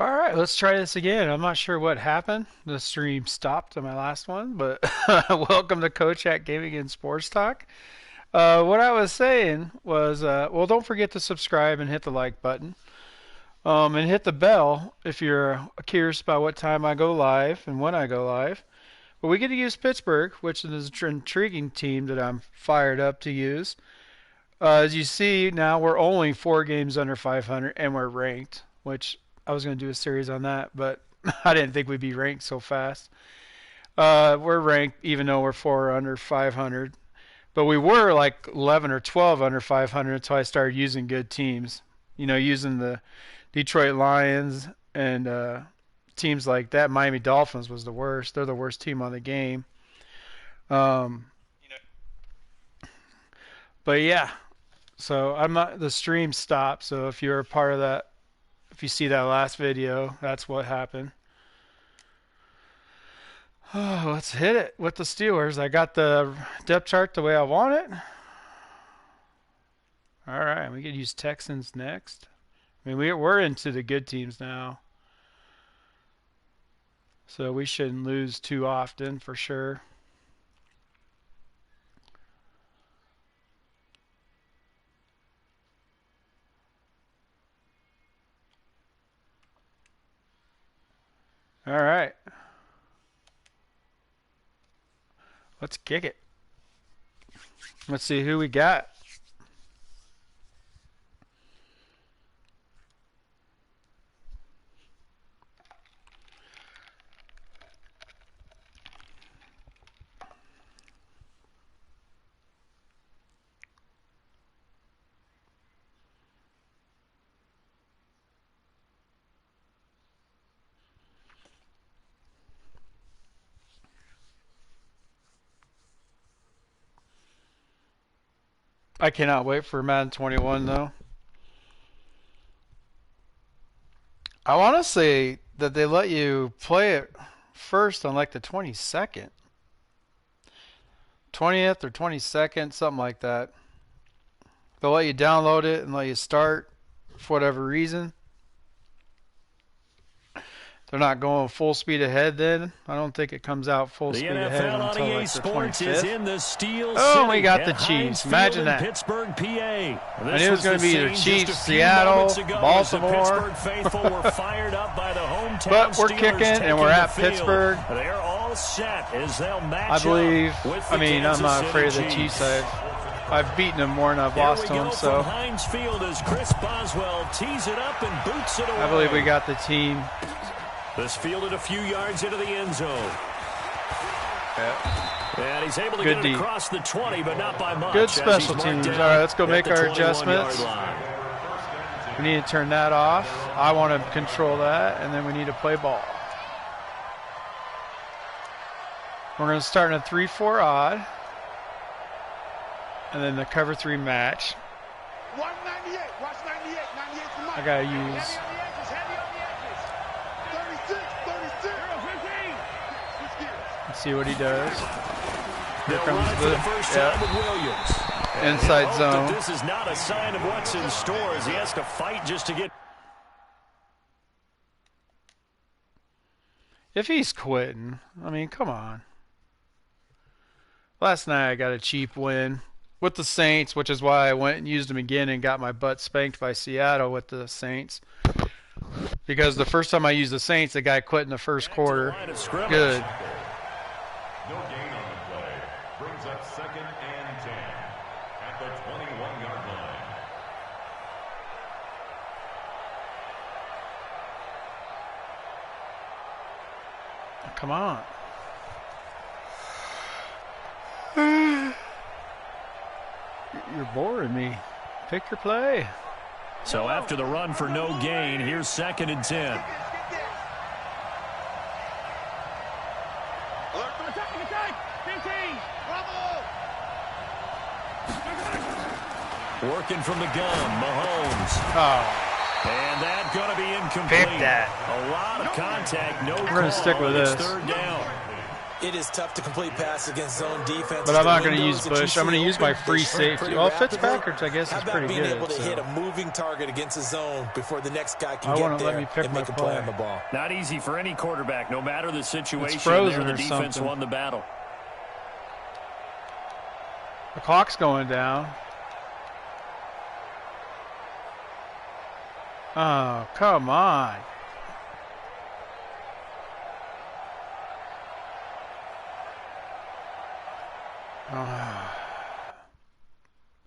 Alright, let's try this again. I'm not sure what happened. The stream stopped on my last one, but welcome to Kocak Gaming and Sports Talk. What I was saying was, well, don't forget to subscribe and hit the like button. And hit the bell if you're curious about what time I go live and when I go live. But we get to use Pittsburgh, which is an intriguing team that I'm fired up to use. As you see, now we're only 4 games under 500, and we're ranked, which I was going to do a series on that, but I didn't think we'd be ranked so fast. We're ranked even though we're 4 under 500. But we were like 11 or 12 under 500 until I started using good teams. You know, using the Detroit Lions and teams like that. Miami Dolphins was the worst. They're the worst team on the game. But yeah, so I'm not. The stream stopped. So if you're a part of that, if you see that last video, that's what happened. Oh, let's hit it with the Steelers. I got the depth chart the way I want it. All right, we could use Texans next. I mean, we're into the good teams now. So we shouldn't lose too often for sure. All right. Let's kick it. Let's see who we got. I cannot wait for Madden 21 though. I want to say that they let you play it first on like the 22nd. 20th or 22nd, something like that. They'll let you download it and let you start for whatever reason. They're not going full speed ahead then. I don't think it comes out full speed ahead until like the 25th. Oh, we got the Chiefs. Imagine that. Pittsburgh, PA. I knew it was going to be either Chiefs, Seattle, Baltimore. But we're kicking and we're at Pittsburgh. They're all set as they'll match I believe. I mean, I'm not afraid of the Chiefs. I've beaten them more than I've lost to them. So I believe we got the team. This fielded a few yards into the end zone. Yeah. And he's able to get it across the 20, but not by much. Good special teams. All right, let's go make our adjustments. We need to turn that off. I want to control that, and then we need to play ball. We're going to start in a 3-4 odd, and then the cover 3 match. I got to use... Let's see what he does. Here comes the inside zone. This is not a sign of what's in store as he has to fight just to get. If he's quitting, I mean, come on. Last night I got a cheap win with the Saints, which is why I went and used them again and got my butt spanked by Seattle with the Saints. Because the first time I used the Saints, the guy quit in the first quarter. Good. No gain on the play. Brings up 2nd and 10 at the 21-yard line. Come on. You're boring me. Pick your play. So after the run for no gain, here's 2nd and 10. Working from the gun, Mahomes. Oh. And that's going to be incomplete. Pick that. A lot of contact, no call. We're going to stick with this. 3rd down. It is tough to complete passes against zone defense. But I'm not going to use Bush. I'm going to use my free safety. Well, Fitzpatrick, I guess, is pretty good. Being able to so. hit a moving target against a zone before the next guy can I get want to there let me pick and my make a play on the ball. Not easy for any quarterback, no matter the situation. It's frozen there, the or defense something. won the battle. The clock's going down. Oh, come on.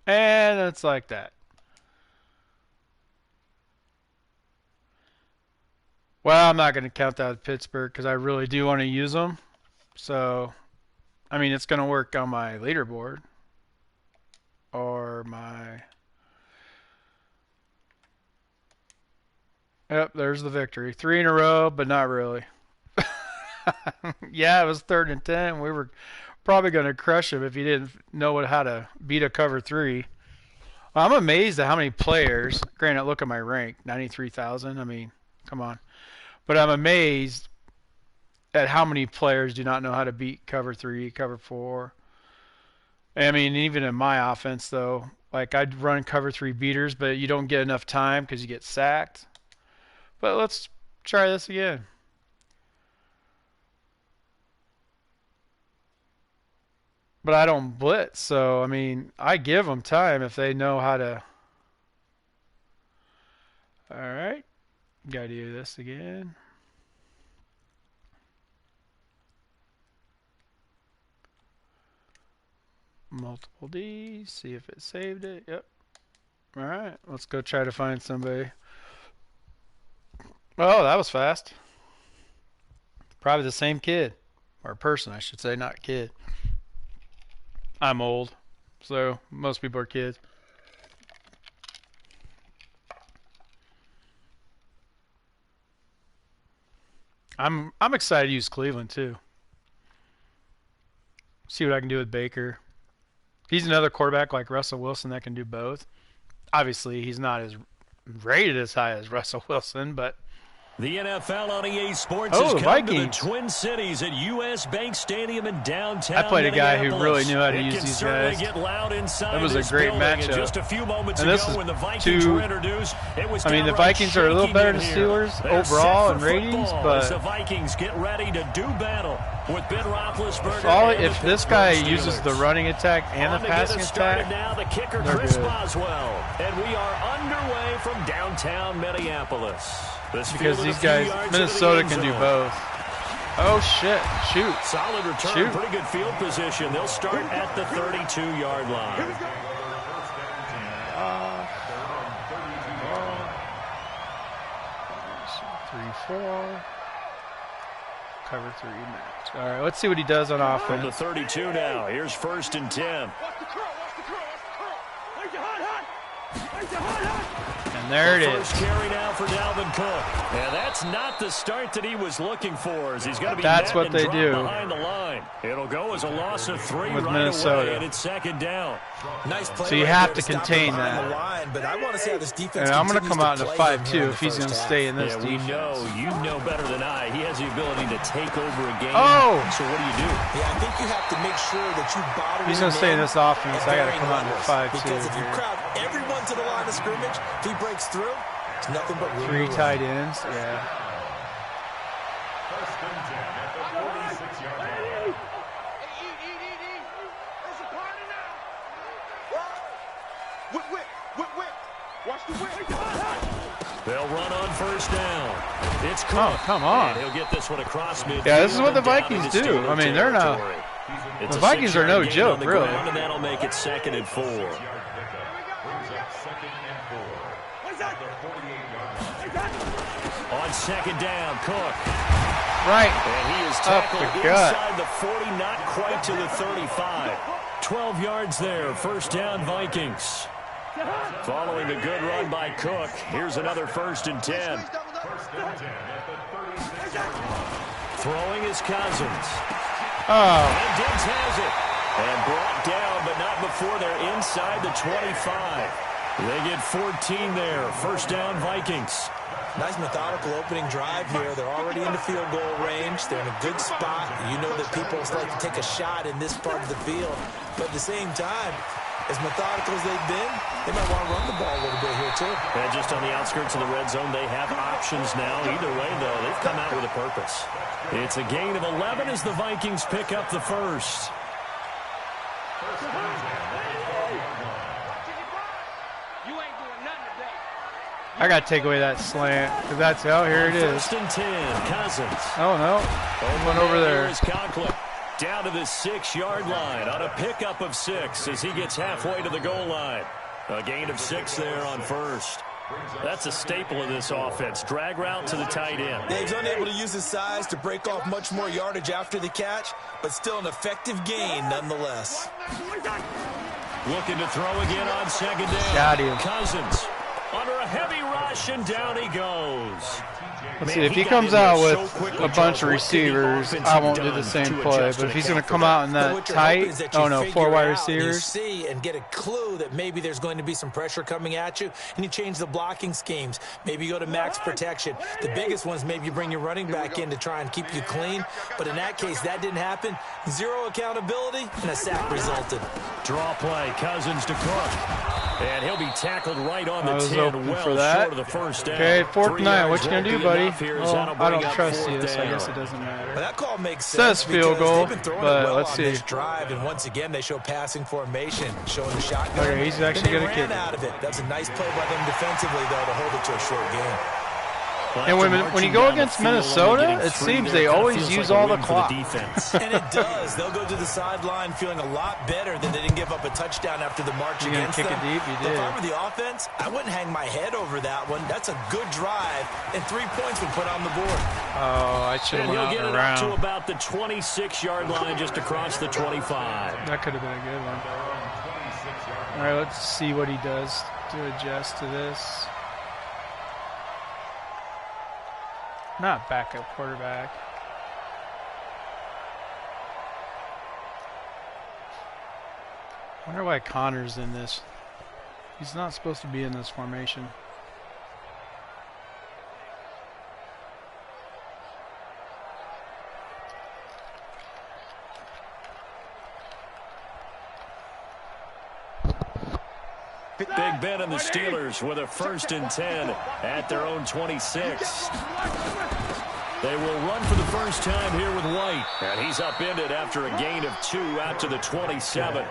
And it's like that. Well, I'm not going to count that as Pittsburgh because I really do want to use them. So, I mean, it's going to work on my leaderboard or my... Yep, there's the victory. 3 in a row, but not really. Yeah, it was 3rd and 10. We were probably going to crush him if he didn't know how to beat a cover 3. I'm amazed at how many players. Granted, look at my rank, 93,000. I mean, come on. But I'm amazed at how many players do not know how to beat cover 3, cover 4. I mean, even in my offense, though, like I'd run cover 3 beaters, but you don't get enough time because you get sacked. But let's try this again. But I don't blitz, so, I mean, I give them time if they know how to. All right. Got to do this again. Multiple D's. See if it saved it. Yep. All right. Let's go try to find somebody. Oh, that was fast. Probably the same kid. Or person, I should say, not kid. I'm old, so most people are kids. I'm excited to use Cleveland too. See what I can do with Baker. He's another quarterback like Russell Wilson that can do both. Obviously, he's not as rated as high as Russell Wilson, but The NFL on EA Sports Oh, has the come to the Vikings. Twin Cities at US Bank Stadium in downtown I played a guy who really Minneapolis. knew how to It use can these certainly guys. Get loud inside That was a this great building. And matchup. just a few moments And this ago is when the Vikings were introduced, it was I mean, the downright Vikings are a little shaking better in than here. Steelers They're overall set in for ratings, football but as the Vikings get ready to do battle with Ben Roethlisberger. if this guy uses the running attack and the passing attack, now, the kicker they're Chris good. Boswell, and we are underway from downtown Minneapolis. This Because fielded these a few guys, yards into the Minnesota end can do zone. both. Oh shit! Shoot! Solid return, Shoot. pretty good field position. They'll start at the 32-yard line. 3-4. Cover 3 match. All right, let's see what he does on From the offense. 32 now, here's 1st and 10. And there it is. First carry now for Dalvin Cook. And that's not the start that he was looking for, as he's going to be That's met what and they dropped do. behind the line. It'll go as a loss of 3 With right Minnesota. away, and it's 2nd down. Nice play So you right have there to stop contain him behind that. the line, but I want to see how this defense And I'm going to continues come out in a play him here 5-2 in if the he's going to first stay half. in this Yeah, we defense. know. You know better than I. He has the ability to take over a game. Oh! So what do you do? Yeah, I think you have to make sure that you bottle He's him going to stay in in this offense. at I got to varying come out in a levels. 5-2 Because if you here. crowd everyone to the line of scrimmage, if he breaks through, it's nothing but room 3 to run. tight ends. Yeah. First and 10 at the 46-yard line. They'll run on 1st down. It's Cook. Oh, come on. And he'll get this one across midfield. Yeah, this is what the and down Vikings into do. Steeler I mean, they're not- territory. It's the a Vikings are no 6-yard gain joke, on the really. ground, and that'll make it 2nd and 4. 6-yard pickup brings up 2nd and 4 at the 48-yard line. On 2nd down, Cook. Right. And he is Up tackled the gut. inside the 40, not quite to the 35. 12 yards there, 1st down Vikings. Following a good run by Cook, here's another 1st and 10. First and 10 at the 36-yard line. Throwing is Cousins. Oh, And Diggs has it. And brought down, but not before they're inside the 25. They get 14 there. First down, Vikings. Nice methodical opening drive here. They're already in the field goal range. They're in a good spot. You know that people like to take a shot in this part of the field. But at the same time, as methodical as they've been, they might want to run the ball a little bit here too. And just on the outskirts of the red zone, they have options now. Either way, though, they've come out with a purpose. It's a gain of 11 as the Vikings pick up the first. I got to take away that slant, because that's, oh, here it is. First and 10, Cousins. Oh, no. One over there. Down to the 6-yard line on a pickup of 6 as he gets halfway to the goal line. A gain of 6 there on first. That's a staple of this offense. Drag route to the tight end. Yeah, he's unable to use his size to break off much more yardage after the catch, but still an effective gain nonetheless. Looking to throw again on second down. Got him. Cousins under a heavy rush, and down he goes. Let's see, if he comes out with a bunch of receivers, I won't do the same play. But if he's going to come out in that tight, oh no, 4 wide receivers. See and get a clue that maybe there's going to be some pressure coming at you, and you change the blocking schemes. Maybe you go to max protection. The biggest ones, maybe you bring your running back in to try and keep you clean. But in that case, that didn't happen. 0 accountability, and a sack resulted. Draw play, Cousins to Cook. And he'll be tackled right on the 10, well for that. short of the first down. Okay, 4th and 9. What you going to do, buddy? Oh, I don't trust you, so I guess it doesn't matter. Well, that call makes sense. Says field goal, but well let's see. This drive, and once again, they show passing formation, showing the shotgun. Okay, he's actually going to kick out of it. That's a nice play by them defensively, though, to hold it to a short game. And when you go against Minnesota, it seems they always use all the clock. And it does. They'll go to the sideline feeling a lot better than they didn't give up a touchdown after the march against them. Kick it deep? You did. If I were the offense, I wouldn't hang my head over that one. That's a good drive, and 3 points would put on the board. Oh, I should have went out get it around. up to about the 26-yard line, just across the 25. That could have been a good one. All right, let's see what he does to adjust to this. Not backup quarterback. I wonder why Connor's in this. He's not supposed to be in this formation. Big Ben and the Steelers with a 1st and 10 at their own 26. They will run for the first time here with White. And he's upended after a gain of 2 out to the 27.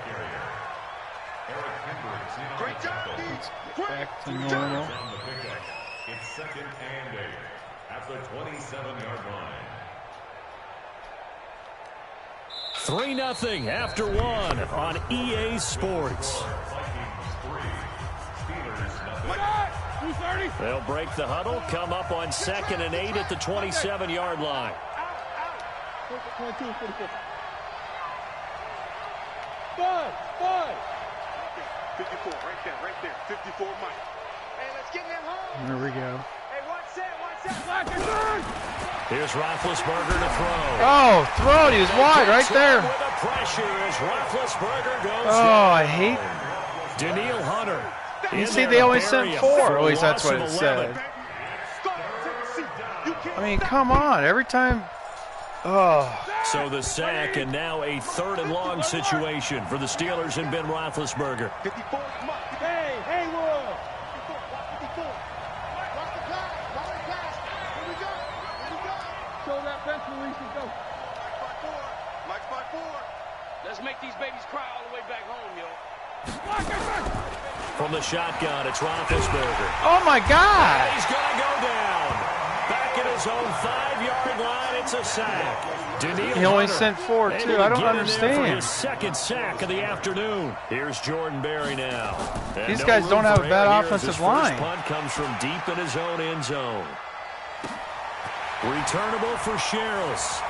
Back to normal. It's 2nd and 8 at the 27-yard line. 3-0 after 1 on EA Sports. They'll break the huddle, come up on 2nd and 8 at the 27-yard line. Five. 54, right there. 54, Mike. Hey, let's get them home. There we go. Hey, watch that. Here's Roethlisberger to throw. Oh, throw it. He was wide right there. With the pressure as Roethlisberger goes Oh, I hate. Daniil Hunter. You see, they only sent 4. At least that's what it said. I mean, come on. Every time. Oh. So the sack, and now a 3rd and long situation for the Steelers and Ben Roethlisberger. 54, hey, Will. 54. Watch the pass. Here we go. Show that bench release and go. Mike's by 4. Let's make these babies cry all the way back home, yo. From the shotgun, it's Roethlisberger. Oh, my God. He's going to go down. Back at his own 5-yard line, it's a sack. He only sent 4, too. I don't understand. For his 2nd sack of the afternoon. Here's Jordan Berry now. And These guys don't have a bad offensive line. Punt comes from deep in his own end zone. Returnable for Sherrills.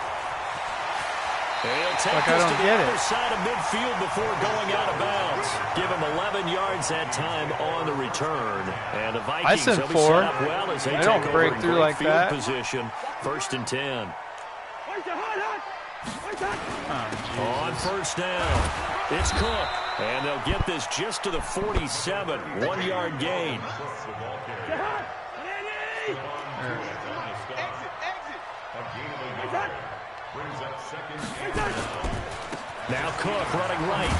He'll take this to the other side of midfield before going out of bounds. Give him 11 yards that time on the return. And the Vikings I sent 4. Well as they don't break through like field that. Position, 1st and 10. Oh, on 1st down, it's Cook. And they'll get this just to the 47. 1-yard gain. Now Cook running right.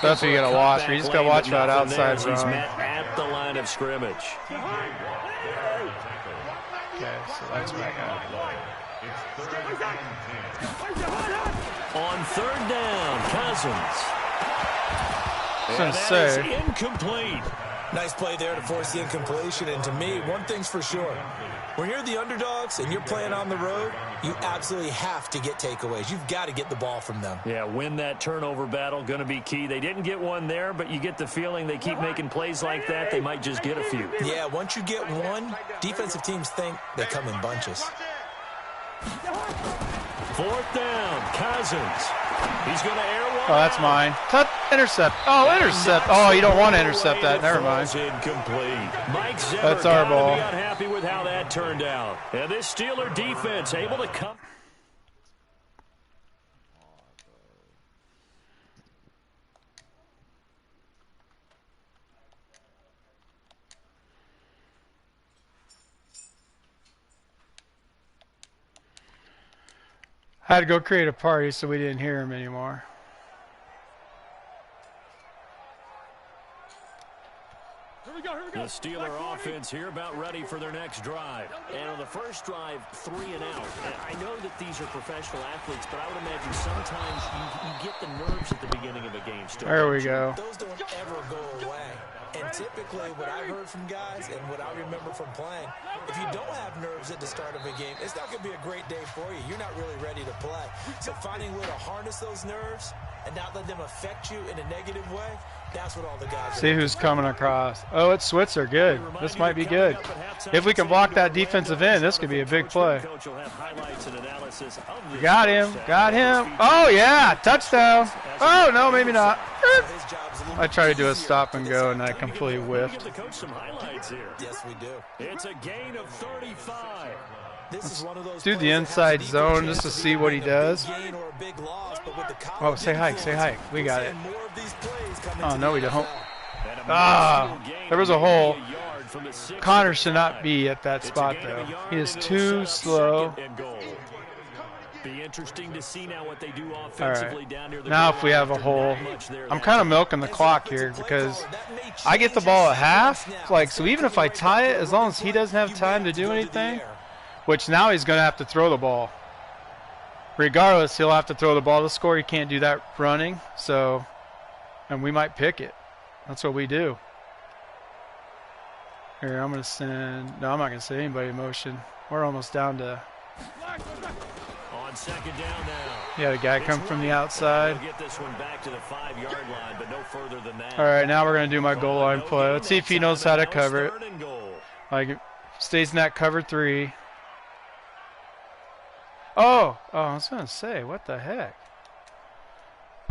That's what you got to watch. You just got to watch that outside run. He's run. met at the line of scrimmage. Okay, so that's back out. On third down, Cousins. And that is incomplete. Nice play there to force the incompletion. And to me, one thing's for sure. When you're the underdogs and you're playing on the road, you absolutely have to get takeaways. You've got to get the ball from them. Yeah, win that turnover battle, going to be key. They didn't get one there, but you get the feeling they keep making plays like that, they might just get a few. Yeah, once you get one, defensive teams think they come in bunches. Fourth down, Cousins. He's going to air one. Oh, that's mine. Intercept. Oh, intercept. Oh, you don't want to intercept that. Never mind. That's our ball. Be unhappy with how that turned out. And this Steeler defense able to come. I had to go create a party so we didn't hear him anymore. The Steeler offense here about ready for their next drive. And on the first drive, 3 and out. And I know that these are professional athletes, but I would imagine sometimes you get the nerves at the beginning of a game. There we go. Those don't ever go away. And typically what I've heard from guys and what I remember from playing, if you don't have nerves at the start of a game, it's not going to be a great day for you. You're not really ready to play. So finding a way to harness those nerves and not let them affect you in a negative way, that's what all the guys See who's coming across. Oh, it's Switzer. Good. This might be good. If we can block that defensive end, this could be a big play. Got him. Got him. Oh, yeah. Touchdown. Oh, no, maybe not. I tried to do a stop and go, and I completely whiffed. Yes, we do. It's a gain of 35. Let's do the inside zone just to see what he does. Oh, say hi, say hi. We got it. Oh, no, we don't. Ah, there was a hole. Connor should not be at that spot, though. He is too slow. Be interesting to see now what they do offensively down near the now if we have a hole, I'm kind of milking the clock here because I get the ball at half. Like, so even if I tie it, as long as he doesn't have time to do anything, which now he's going to have to throw the ball. Regardless, he'll have to throw the ball to score. He can't do that running. So, and we might pick it. That's what we do. Here, I'm going to send. No, I'm not going to send anybody in motion. We're almost down to. On second down now. Yeah, the guy come from the outside. Get this one back to the 5-yard line, but no further than that. All right, now we're going to do my goal line play. Let's see if he knows how to cover it. Like, stays in that cover 3. Oh, I was going to say, what the heck?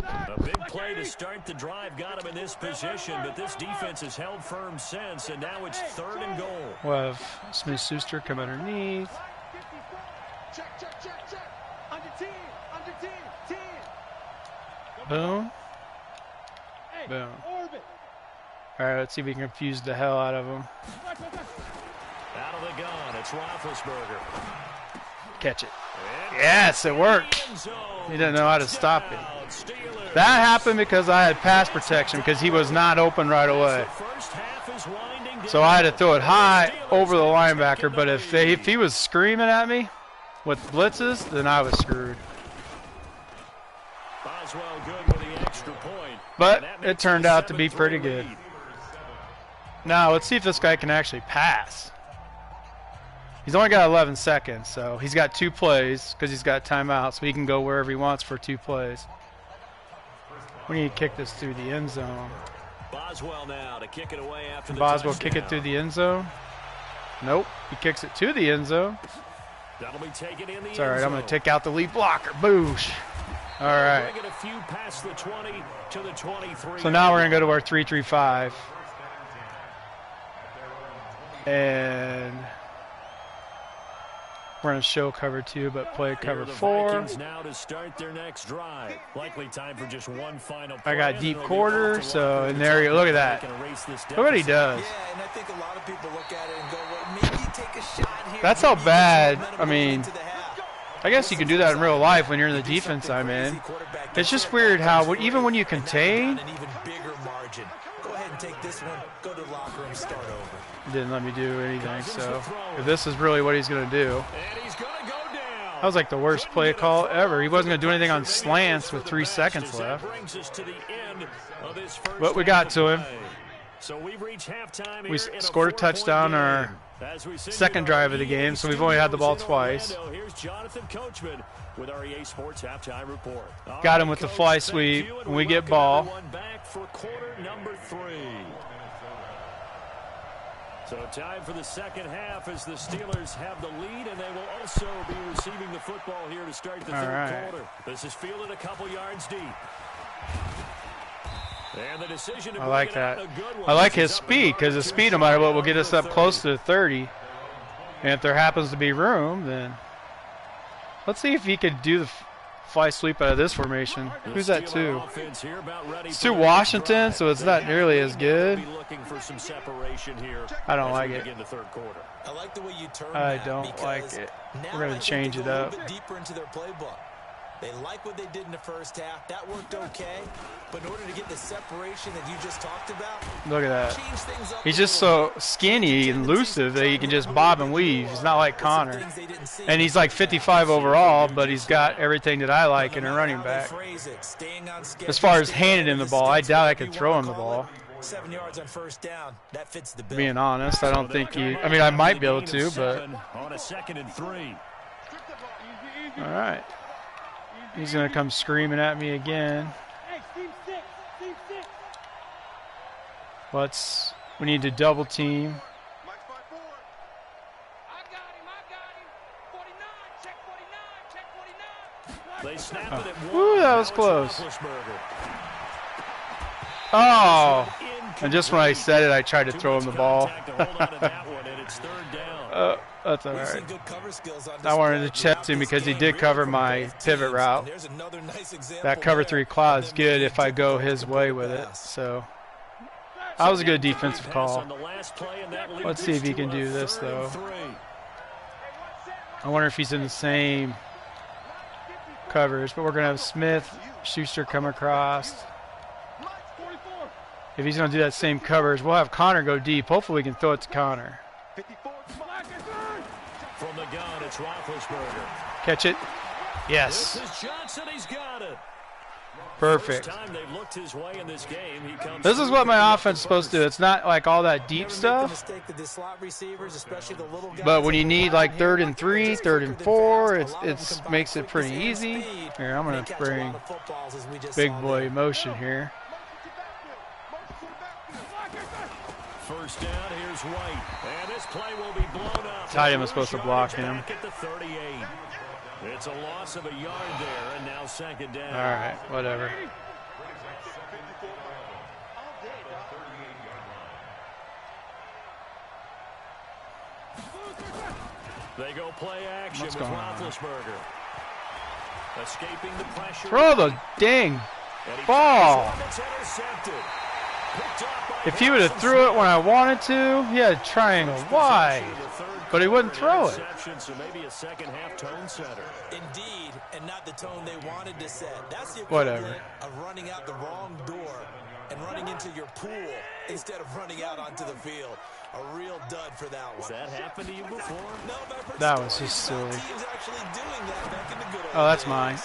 A big play to start the drive got him in this position, but this defense has held firm since, and now it's 3rd and goal. We'll have Smith-Schuster come underneath. Check. Under 10. Boom. Boom. All right, let's see if we can confuse the hell out of him. Out of the gun, it's Roethlisberger. Catch it. Yes, it worked. He didn't know how to stop it. That happened because I had pass protection because he was not open right away. So I had to throw it high over the linebacker, but if he was screaming at me with blitzes, then I was screwed. But it turned out to be pretty good. Now, let's see if this guy can actually pass. He's only got 11 seconds, so he's got 2 plays because he's got timeout, so he can go wherever he wants for 2 plays. We need to kick this through the end zone. Boswell now to kick it away after the Boswell touchdown. kick it through the end zone. Nope, he kicks it to the end zone. That'll be taken in the It's all right, I'm going to take out the lead blocker. Boosh. All right. A few past the 20 to the 23. So now we're going to go to our 3-3-5. And We're going to show cover 2, but play cover the 4. Vikings now to start their next drive. Likely time for just one final play. I got deep quarter, so in there you look at that. Look what he does. Yeah, and I think a lot of people look at it and go, well, maybe take a shot here. That's how bad, I mean, I guess you can do that in real life when you're in the defense I'm in. It's just weird how even when you contain, an even bigger margin. Go ahead and take this one, go to the locker room, start over. he didn't let me do anything, so if this is really what he's going to do. That was like the worst play call ever. He wasn't going to do anything on slants with 3 seconds left. But we got to him. We scored a touchdown our second drive of the game, so we've only had the ball twice. Got him with the fly sweep, and we get ball. So time for the second half as the Steelers have the lead, and they will also be receiving the football here to start the third quarter. This is fielded a couple yards deep. And the decision to I like that. I like his speed, because his speed, no matter what, will get us up close to 30. And if there happens to be room, then let's see if he could do the fly sweep out of this formation. Who's that to? It's to Washington, so it's not nearly as good. I don't like it. I like the way you turn I don't like it. We're going to change it up. Deeper into their playbook. They like what they did in the first half. That worked okay. But in order to get the separation that you just talked about, look at that. He's just so skinny and elusive that he can just bob and weave. He's not like Connor. And he's like 55 overall, but he's got everything that I like in a running back. As far as handing him the ball, I doubt I could throw him the ball. 7 yards on first down. That fits the bill. Being honest, I don't think he. I mean, I might be able to, but. On a 2nd and 3. All right. He's going to come screaming at me again. We need to double team. Ooh, that was close. Oh, and just when I said it, I tried to throw him the ball. That's all right. I wanted to check him because he did cover my pivot route. That cover 3 claw is good if I go his way with it. So that was a good defensive call. Let's see if he can do this, though. I wonder if he's in the same covers, but we're going to have Smith, Schuster come across. If he's going to do that same covers, we'll have Connor go deep. Hopefully we can throw it to Connor. From the gun, it's Roethlisberger. Catch it. Yes. This is Johnson. He's got it. Perfect. First time they've looked his way in this game. He comes this is what my offense is supposed to do. It's not like all that deep stuff. But when you need like 3rd and 3, 3rd and 4, it makes it pretty easy. Here, I'm going to bring big boy motion here. First down, here's White. And this play will be blown up. Tight end was supposed to block him. At the 38. It's a loss of a yard there, and now 2nd down. All right, whatever. They go play action with Roethlisberger. Escaping the pressure. Throw the dang ball. If he would have threw it when I wanted to, he had a triangle wide, but he wouldn't throw it. So maybe a second half tone setter. Indeed, and not the tone they wanted to set. That's the whatever of running out the wrong door and running into your pool instead of running out onto the field. A real dud for that one. Has that happened to you before? No, that was just silly. Oh, that's mine.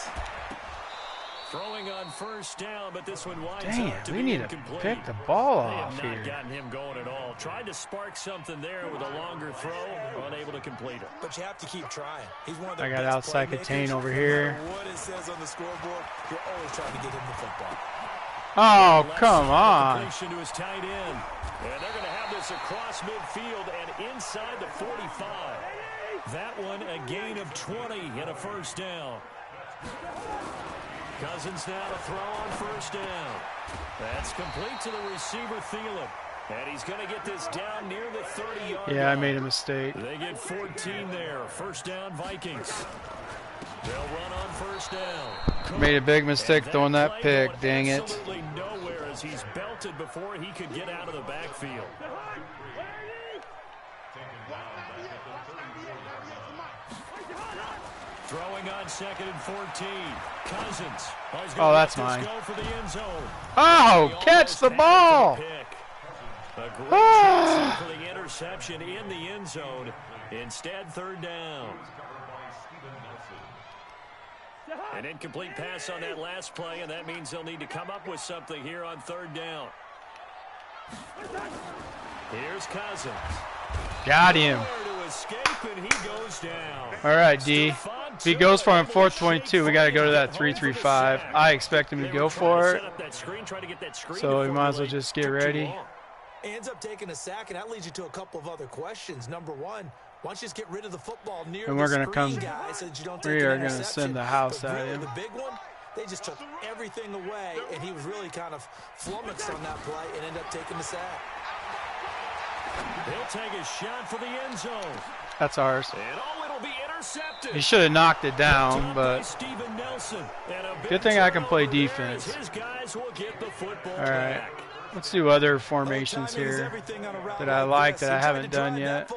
Throwing on first down, but this one winds Damn, up to we be need incomplete. to pick the ball They off have here. not gotten him going at all. Tried to spark something there with a longer throw, unable to complete it. But you have to keep trying. He's one of the I got best outside playmakers. contain over here. No matter what it says on the scoreboard, you're always trying to get him the football. Oh, come on. Completion to his tight end. And they're going to have this across midfield and inside the 45. That one a gain of 20 and a first down. Cousins now to throw on first down. That's complete to the receiver, Thielen. And he's going to get this down near the 30-yard line. Yeah, I made a mistake. They get 14 there. First down, Vikings. They'll run on first down. Made a big mistake throwing that pick. Dang it. Absolutely nowhere as he's belted before he could get out of the backfield. Throwing on 2nd and 14. Cousins. Oh, that's mine. Go for the end zone. Oh, catch the ball. A great chance for the interception in the end zone. Instead, third down. An incomplete pass on that last play, and that means they'll need to come up with something here on third down. Here's Cousins. Got him. To escape, and he goes down. All right, D. If he goes for him 4th 22, we got to go to that 3-3-5. I expect him to go for it. So we might as well just get ready. Ends up taking a sack, and that leads you to a couple of other questions. Number one, why don't you just get rid of the football near and we're the going to come. guy so that you don't take We an are going to interception. send the house But at really, him. the big one, they just took everything away, and he was really kind of flummoxed on that play and ended up taking the sack. He'll take a shot for the end zone. That's ours. And oh, it'll be intercepted. He should have knocked it down, but good thing I can play defense. His guys will get the football all right. back. Let's do other formations here that I like that I haven't done yet.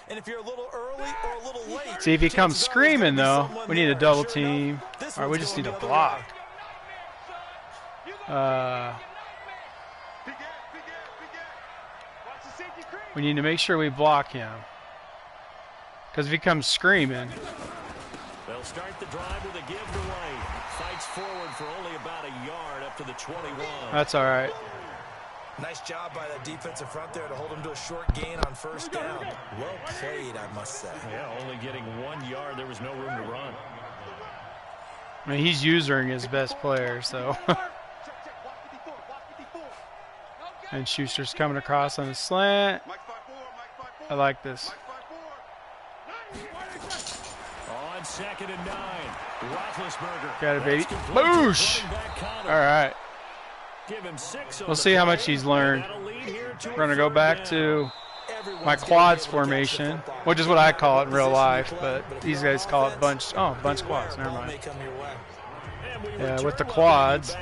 And if you're a little early or a little late, See, if he comes screaming, though, we need a double team. All right, we just need a block. We need to make sure we block him. Because if he comes screaming. They'll start the drive with a give to White. Fights forward for only about a yard up to the 21. That's all right. Nice job by that defensive front there to hold him to a short gain on first down. Well played, I must say. Yeah, only getting 1 yard. There was no room to run. I mean, he's using his best player, so. And Schuster's coming across on a slant. I like this. On 2nd and 9. Roethlisberger. Got it, baby. Boosh! All right. Give him 6. We'll see how much he's learned. We're going to go back to my quads formation, which is what I call it in real life, but these guys call it bunch quads. Never mind. Yeah, with the quads,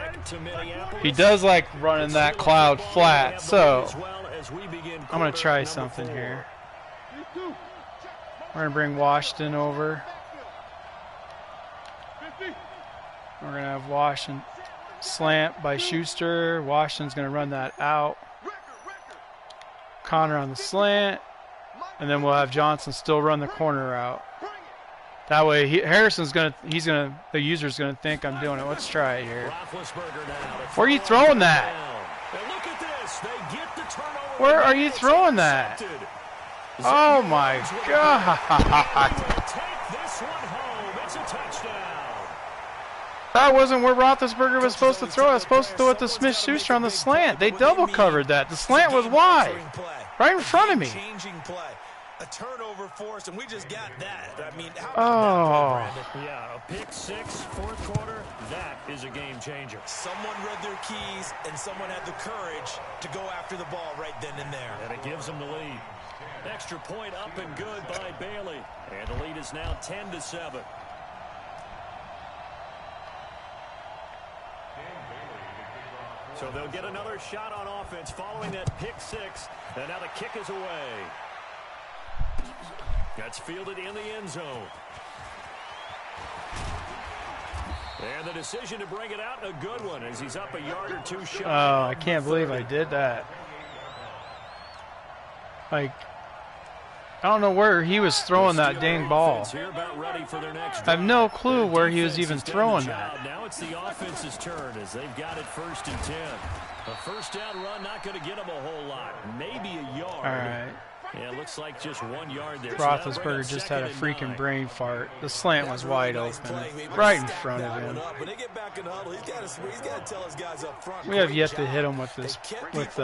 he does like running that cloud flat, so I'm going to try something here. We're going to bring Washington over. We're going to have Washington slant by Schuster. Washington's going to run that out. Connor on the slant. And then we'll have Johnson still run the corner route. That way, the user's going to think I'm doing it. Let's try it here. Where are you throwing that? Where are you throwing that? Oh, my God. That wasn't where Roethlisberger was supposed to throw. I was supposed to throw it to Smith-Schuster on the slant. They double covered that. The slant was wide, right in front of me. A turnover forced, and we just got that. I mean, yeah, a pick 6, fourth quarter. That is a game changer. Someone read their keys, and someone had the courage to go after the ball right then and there. And it gives them the lead. Extra point up and good by Bailey, and the lead is now 10-7. So they'll get another shot on offense following that pick 6, and now the kick is away. That's fielded in the end zone. And the decision to bring it out, a good one, as he's up a yard or 2 shot. Oh, I can't believe I did that. Like, I don't know where he was throwing that dang ball. I have no clue where he was even throwing that. Now it's the offense's turn as they've got it 1st and 10. A first down run not going to get them a whole lot. Maybe a yard. All right. Yeah, it looks like just 1 yard there. Roethlisberger just had a freaking brain fart. The slant was wide open, right in front of him. We have yet to hit him with this, with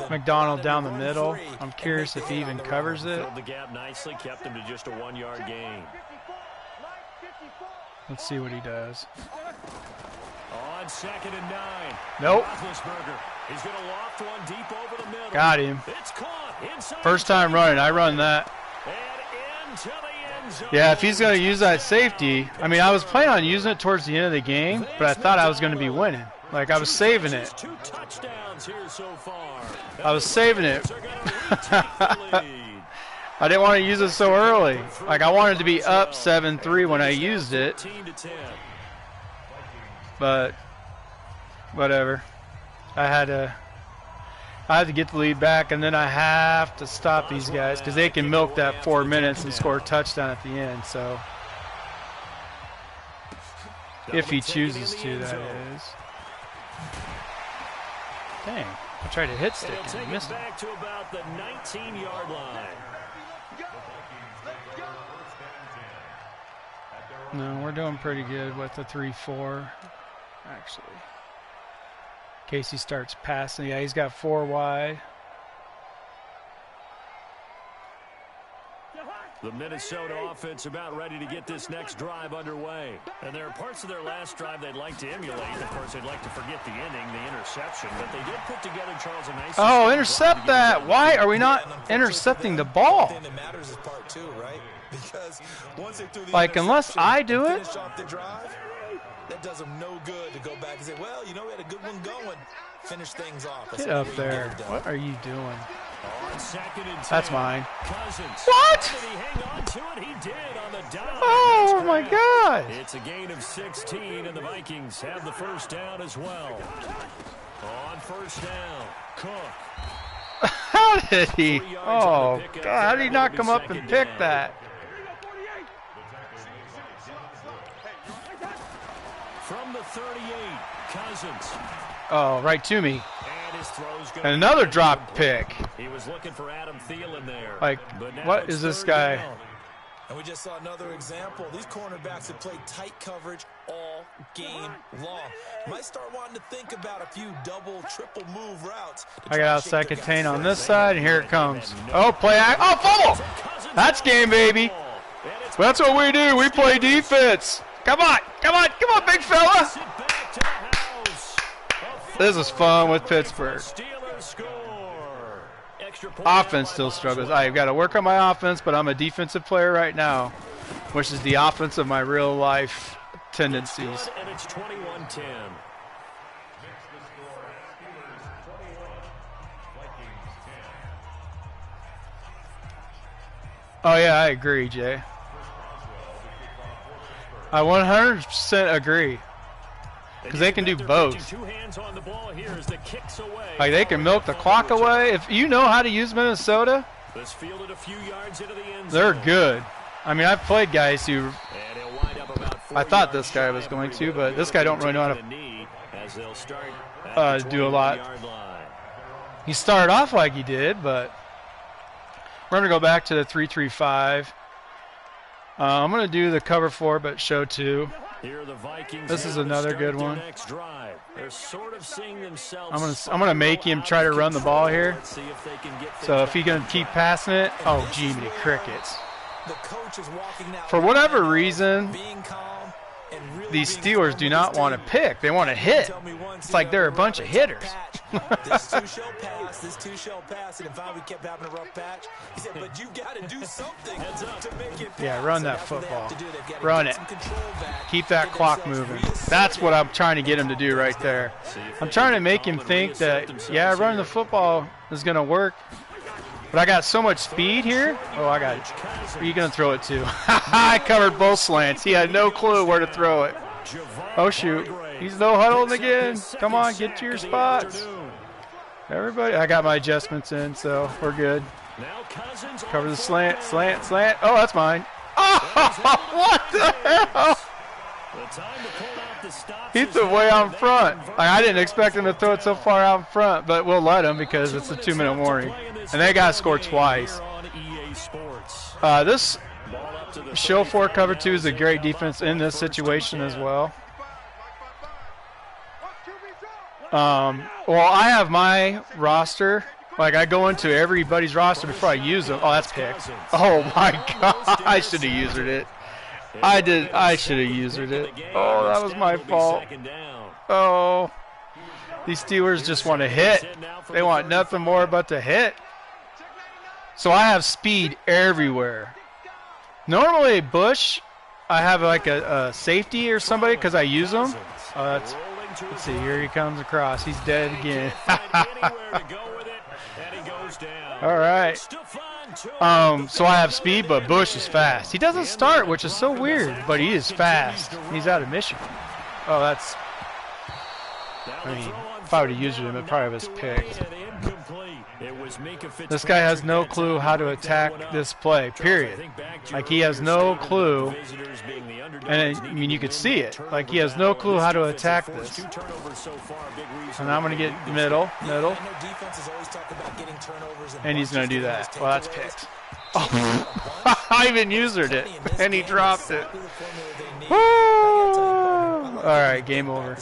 McDonald down the middle. I'm curious if he even covers it. Filled the gap nicely, kept him to just a 1 yard gain. Let's see what he does. On on 2nd and 9. Nope. Roethlisberger. He's going to loft one deep over the middle. Got him. It's caught inside. First time running. I run that. And into the end zone. Yeah, if he's going to use that safety. I mean, I was planning on using it towards the end of the game, but I thought I was going to be winning. Like, I was saving it. 2 touchdowns here so far. I was saving it. Are gonna retake the lead. I didn't want to use it so early. Like, I wanted to be up 7-3 when I used it. 14-10. But whatever. I had to get the lead back, and then I have to stop these guys because they can milk that 4 minutes and score a touchdown at the end. So if he chooses to, that is. Dang, I tried to hit stick They'll and take I it missed it. back to about the 19-yard line. No, we're doing pretty good with the 3-4, actually. Casey starts passing. Yeah, he's got 4 wide. The Minnesota offense about ready to get this next drive underway. And there are parts of their last drive they'd like to emulate. Of course, they'd like to forget the inning, the interception. But they did put together, Charles, a nice... Oh, intercept that. Why are we not intercepting the ball? The thing that matters is part 2, right? Because once they threw the Like, unless I do it? finish off the drive, that does them no good to go back and say, well, you know, we had a good one going. Finish things off. That's Get how up you there. get it done. What are you doing? On 2nd and 10. That's mine. Cousins. What? Did he hang on to it? He did on the down. Oh, That's my correct. God. It's a gain of 16, and the Vikings have the first down as well. On first down, Cook. How did he? Oh, God. How did he not come up and pick that? From the 38, Cousins. Oh, right to me. And his throw's gonna And another be drop pick. He was looking for Adam Thielen there. Like, But now what it's is this 3rd guy? down. And we just saw another example. These cornerbacks have played tight coverage all game long. Might start wanting to think about a few double, triple move routes. I got outside contain on this side, and here it comes. Oh, play act. Oh, fumble! That's game, baby. That's what we do. We play defense. Come on, come on, come on, big fella. Sit back to the house. This is fun with Pittsburgh. Steelers score. Extra point Offense by still Boswell. struggles. I've got to work on my offense, but I'm a defensive player right now, which is the offense of my real life tendencies. Good, and it's 21-10. Oh, yeah, I agree, Jay. I 100% agree. Because they can do both. Two hands on the ball here as the kicks away. Like, they can milk the clock away. If you know how to use Minnesota, This fielded a few yards into the end they're zone. good. I mean, I've played guys who And he'll wind up about 4 I thought yards this guy shy was of going the to, reward but this here. guy don't really know how to Taking a knee as they'll start at the do a lot. 21-yard line. He started off like he did, but we're going to go back to the 3-3-5. I'm going to do the cover 4, but show 2. Here the Vikings This is have to another start good their one. next drive. They're sort of seeing themselves I'm gonna make him try to run the ball here. Let's see if they can get So things if he's going to keep passing it, oh, gee, many crickets. The coach is walking out For whatever reason, being calm and really these being Steelers firm do with not his want to team. pick. They want to hit. Tell me once, It's like they're a bunch of hitters. This too shall pass. This too shall pass. And if we kept having a rough patch, he said, but you got to do something to make it pass. Yeah, run So that that's what they have football. to do. They've got to Run get it. some control back, Keep that get clock themselves moving. reasserted. That's what I'm trying to get him to do right there. I'm trying to make him think that, yeah, running the football is going to work. But I got so much speed here. Oh, I got it. Where are you going to throw it to? I covered both slants. He had no clue where to throw it. Oh, shoot. He's no huddling again. Come on, get to your spots. Everybody, I got my adjustments in, so we're good. Cover the slant, slant, slant. Oh, that's mine. Oh, what the hell? He threw way out in front. I didn't expect him to throw it so far out in front, but we'll let him because it's a 2-minute warning. And they got to score twice. This show 4 cover 2 is a great defense in this situation as well. Well, I have my roster. Like, I go into everybody's roster before I use them. Oh, that's picked. Oh, my God. I should have used it. I should have used it. Oh, that was my fault. Oh, these Steelers just want to hit. They want nothing more but to hit. So I have speed everywhere. Normally, Bush, I have like a safety or somebody because I use them. Let's see, here he comes across. He's dead again. All right. So I have speed, but Bush is fast. He doesn't start, which is so weird, but he is fast. He's out of Michigan. Oh, that's... I mean, if I would have used him, it probably was picked. This guy has no clue how to attack this play, period. Like, he has no clue. And, I mean, you could see it. Like, he has no clue how to attack this. And I'm going to get middle. And he's going to do that. Well, that's picked. Oh, I even used it, and he dropped it. All right, game over.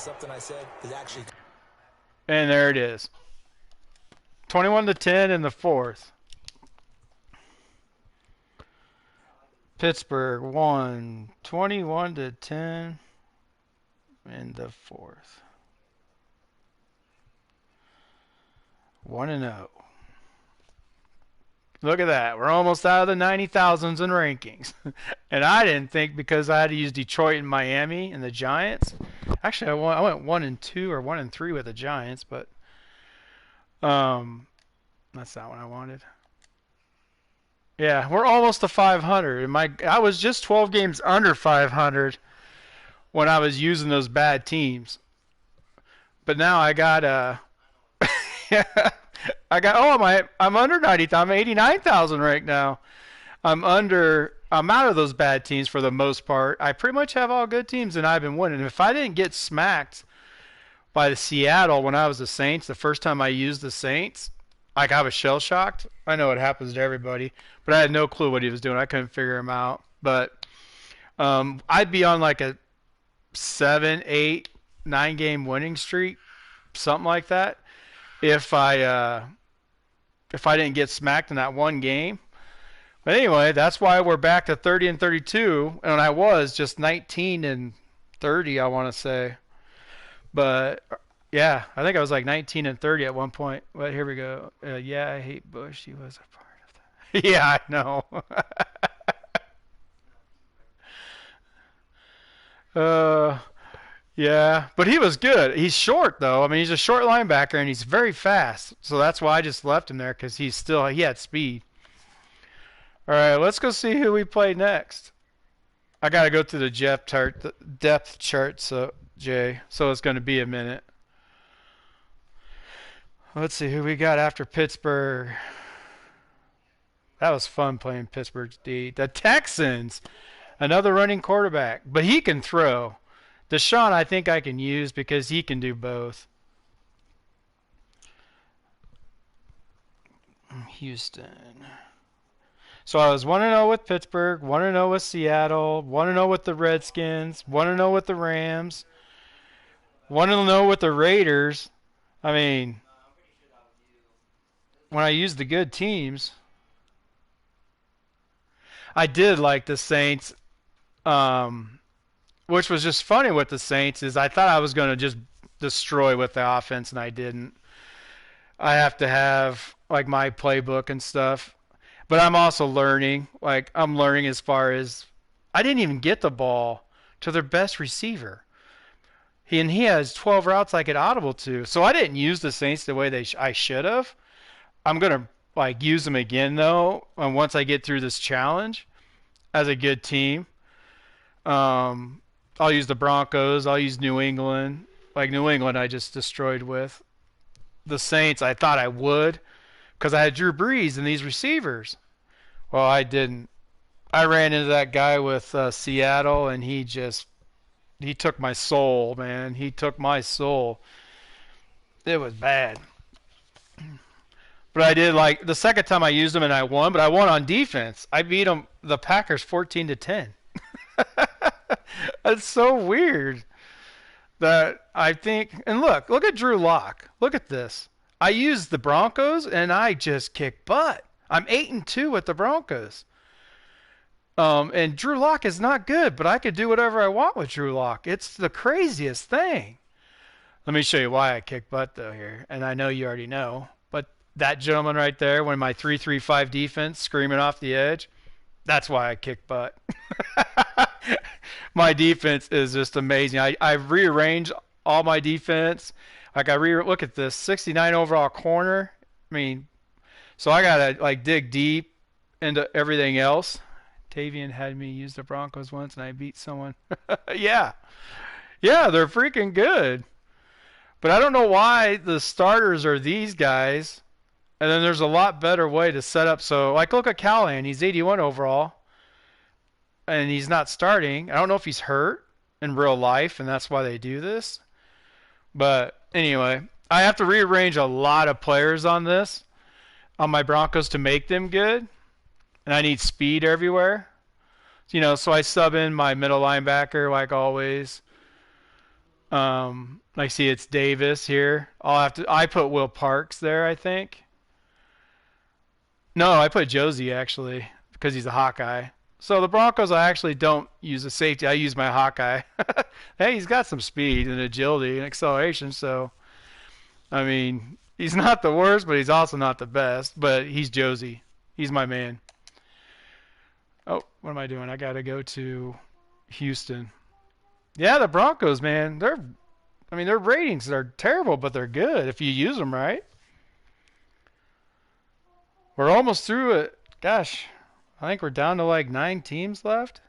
And there it is. 21-10 in the fourth. Pittsburgh won 21-10 in the fourth. 1-0. Look at that. We're almost out of the 90,000s in rankings. And I didn't think, because I had to use Detroit and Miami and the Giants. Actually, I went 1-2 or 1-3 with the Giants, but that's not what I wanted. Yeah, we're almost to 500. And I was just 12 games under 500 when I was using those bad teams. But now I got I'm under 90,000. I'm 89,000 right now. I'm out of those bad teams for the most part. I pretty much have all good teams, and I've been winning. If I didn't get smacked by the Seattle when I was the Saints, the first time I used the Saints, like, I was shell-shocked. I know it happens to everybody, but I had no clue what he was doing. I couldn't figure him out. But I'd be on like a 7, 8, 9-game winning streak, something like that, if I didn't get smacked in that one game. But anyway, that's why we're back to 30-32, and I was just 19-30, I want to say. But yeah, I think I was like 19-30 at one point. But here we go. Yeah, I hate Bush. He was a part of that. Yeah, I know. Yeah, but he was good. He's short, though. I mean, he's a short linebacker, and he's very fast. So that's why I just left him there, because he had speed. All right, let's go see who we play next. I got to go through the depth chart, so Jay. So it's going to be a minute. Let's see who we got after Pittsburgh. That was fun playing Pittsburgh's D. The Texans, another running quarterback, but he can throw. Deshaun, I think I can use because he can do both. Houston. So I was 1-0 with Pittsburgh, 1-0 with Seattle, 1-0 with the Redskins, 1-0 with the Rams, 1-0 with the Raiders. I mean, when I used the good teams, I did like the Saints, which was just funny with the Saints is I thought I was going to just destroy with the offense, and I didn't. I have to have like my playbook and stuff. But I'm also learning. Like, I'm learning as far as I didn't even get the ball to their best receiver. He has 12 routes I could audible to. So I didn't use the Saints the way I should have. I'm going to use them again though, and once I get through this challenge as a good team. I'll use the Broncos, I'll use New England. Like New England I just destroyed with. The Saints I thought I would because I had Drew Brees and these receivers. Well, I didn't. I ran into that guy with Seattle, and he took my soul, man. He took my soul. It was bad. But I did the second time I used him and I won, but I won on defense. I beat the Packers 14-10. That's so weird that I think, and look at Drew Lock. Look at this. I used the Broncos and I just kicked butt. I'm 8-2 with the Broncos. And Drew Lock is not good, but I could do whatever I want with Drew Lock. It's the craziest thing. Let me show you why I kick butt though here, and I know you already know. But that gentleman right there, when my 3-3-5 defense screaming off the edge, that's why I kick butt. My defense is just amazing. I rearranged all my defense. Like look at this 69 overall corner. I mean, so I gotta like dig deep into everything else. Tavian had me use the Broncos once, and I beat someone. Yeah, yeah, they're freaking good. But I don't know why the starters are these guys, and then there's a lot better way to set up. So, like, look at Callahan. He's 81 overall, and he's not starting. I don't know if he's hurt in real life, and that's why they do this. But anyway, I have to rearrange a lot of players on this, on my Broncos to make them good, and I need speed everywhere. So I sub in my middle linebacker like always. I see it's Davis here. I put Will Parks there, I think. No, I put Josie actually because he's a Hawkeye. So the Broncos, I actually don't use a safety. I use my Hawkeye. Hey, he's got some speed and agility and acceleration. So, I mean, he's not the worst, but he's also not the best. But he's Josie. He's my man. Oh, what am I doing? I got to go to Houston. Yeah, the Broncos, man. Their ratings are terrible, but they're good if you use them right. We're almost through it. Gosh, I think we're down to like 9 teams left.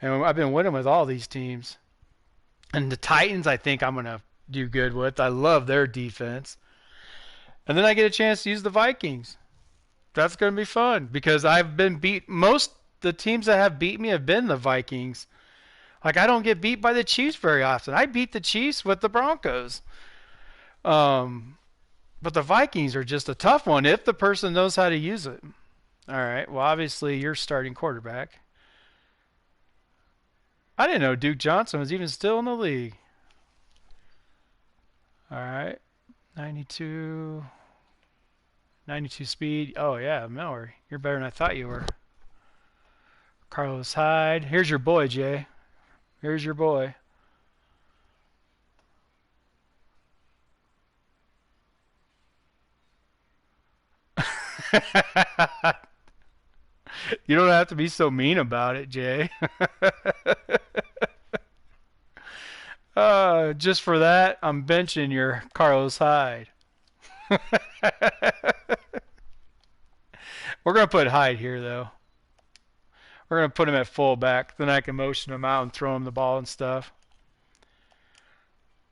And I've been winning with all these teams. And the Titans, I think I'm going to do good with. I love their defense. And then I get a chance to use the Vikings. That's going to be fun because I've been beat. Most the teams that have beat me have been the Vikings. Like, I don't get beat by the Chiefs very often. I beat the Chiefs with the Broncos. But the Vikings are just a tough one if the person knows how to use it. All right. Well, obviously, you're starting quarterback. I didn't know Duke Johnson was even still in the league. All right. 92 speed. Oh, yeah, Miller. You're better than I thought you were. Carlos Hyde. Here's your boy, Jay. Here's your boy. You don't have to be so mean about it, Jay. Just for that, I'm benching your Carlos Hyde. We're going to put Hyde here, though. We're going to put him at fullback. Then I can motion him out and throw him the ball and stuff.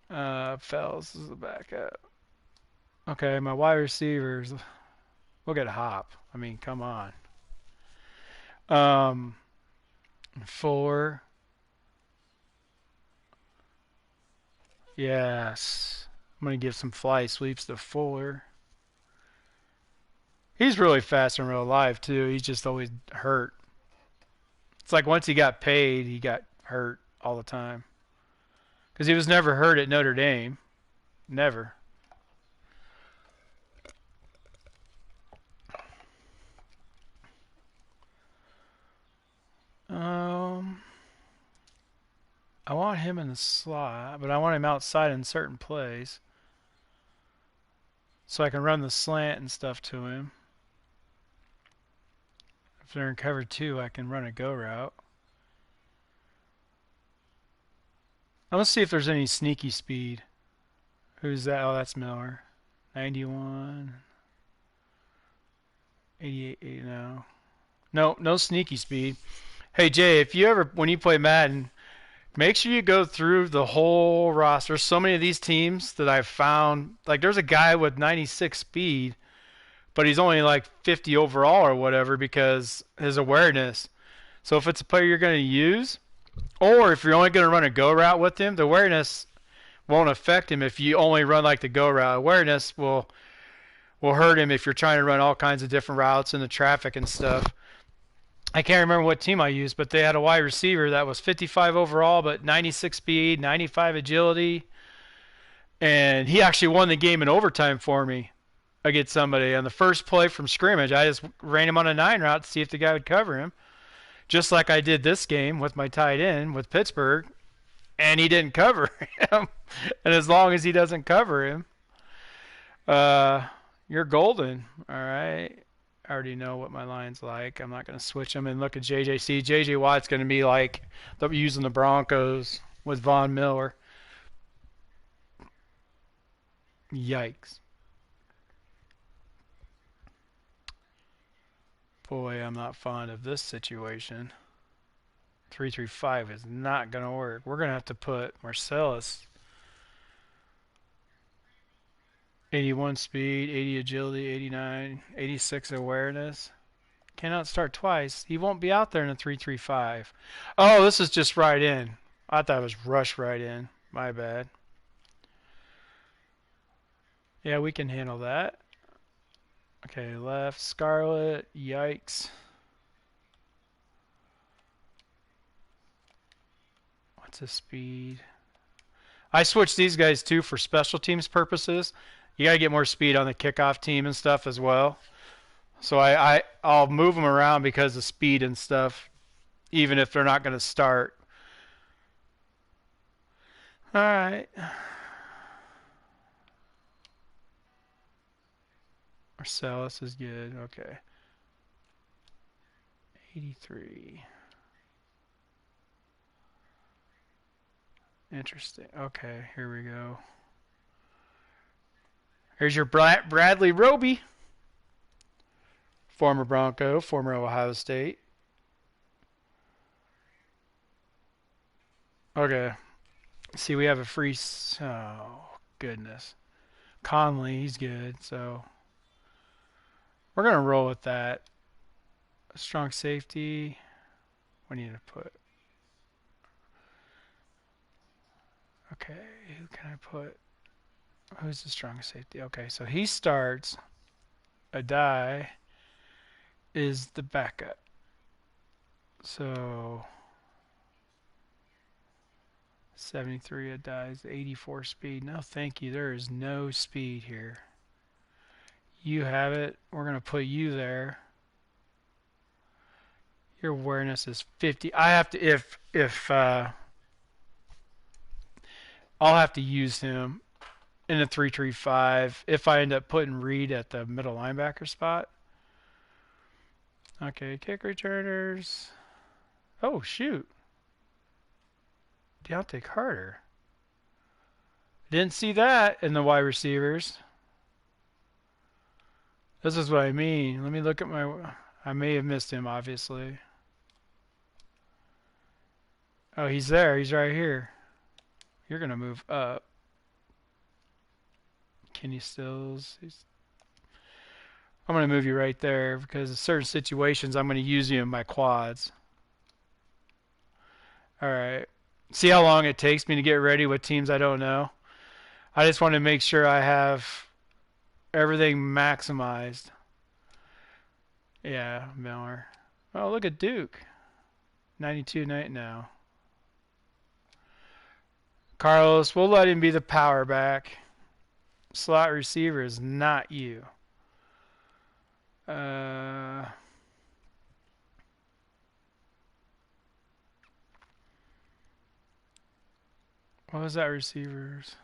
Fells is the backup. Okay, my wide receivers. We'll get a Hop. I mean, come on. 4. Yes. I'm going to give some fly sweeps to Fuller. He's really fast in real life, too. He's just always hurt. It's like once he got paid, he got hurt all the time. Because he was never hurt at Notre Dame. Never. I want him in the slot, but I want him outside in certain plays. So I can run the slant and stuff to him. If they're in cover 2, I can run a go route. Now let's see if there's any sneaky speed. Who's that? Oh, that's Miller. 91. 88, no. No sneaky speed. Hey, Jay, if you ever, when you play Madden, make sure you go through the whole roster. So many of these teams that I've found, like there's a guy with 96 speed, but he's only like 50 overall or whatever because his awareness. So if it's a player you're going to use, or if you're only going to run a go route with him, the awareness won't affect him if you only run like the go route. Awareness will hurt him if you're trying to run all kinds of different routes in the traffic and stuff. I can't remember what team I used, but they had a wide receiver that was 55 overall, but 96 speed, 95 agility. And he actually won the game in overtime for me against somebody. On the first play from scrimmage, I just ran him on a 9 route to see if the guy would cover him. Just like I did this game with my tight end with Pittsburgh. and he didn't cover him. And as long as he doesn't cover him, uh, you're golden. All right. I already know what my line's like. I'm not going to switch them and look at JJC. JJ Watt's going to be like using the Broncos with Von Miller. Yikes. Boy, I'm not fond of this situation. 335 is not going to work. We're going to have to put Marcellus 81 speed, 80 agility, 89, 86 awareness. Cannot start twice. He won't be out there in a 335. Oh, this is just right in. I thought it was rush right in. My bad. Yeah, we can handle that. Okay, left. Scarlet. Yikes. What's his speed? I switched these guys too for special teams purposes. You got to get more speed on the kickoff team and stuff as well. So I'll move them around because of speed and stuff, even if they're not going to start. All right. Marcellus is good. Okay. 83. Interesting. Okay, here we go. Here's your Bradley Roby. Former Bronco, former Ohio State. Okay. See, we have a free... Oh, goodness. Conley, he's good, so... We're going to roll with that. Strong safety. What do you need to put? Okay, who can I put? Who's the strongest safety? Okay, so he starts. Adai is the backup. So 73 Adai is 84 speed. No, thank you. There is no speed here. You have it. We're going to put you there. Your awareness is 50. I have to if I'll have to use him in a 3-3-5 if I end up putting Reed at the middle linebacker spot. Okay, kick returners. Oh, shoot. Deontay Carter. Didn't see that in the wide receivers. This is what I mean. Let me look at my... I may have missed him, obviously. Oh, he's there. He's right here. You're going to move up. Kenny Stills. I'm going to move you right there because in certain situations I'm going to use you in my quads. All right. See how long it takes me to get ready with teams I don't know? I just want to make sure I have everything maximized. Yeah, Miller. Oh, look at Duke. 92 night now. Carlos, we'll let him be the power back. Slot receiver is not you. What was that receivers?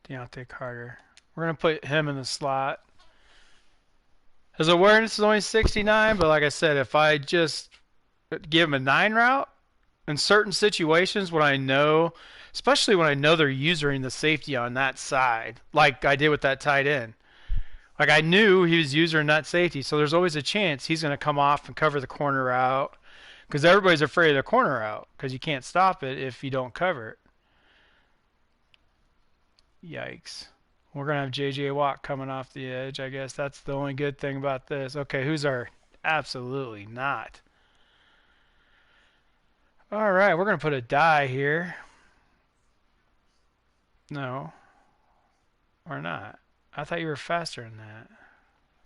Deontay Carter. We're going to put him in the slot. His awareness is only 69, but like I said, if I just give him a 9 route, in certain situations when I know, especially when I know they're using the safety on that side, like I did with that tight end. Like I knew he was using that safety, so there's always a chance he's going to come off and cover the corner route because everybody's afraid of the corner route because you can't stop it if you don't cover it. Yikes. We're going to have J.J. Watt coming off the edge. I guess that's the only good thing about this. Okay, who's our... Absolutely not. All right, we're going to put a die here. No. Or not. I thought you were faster than that.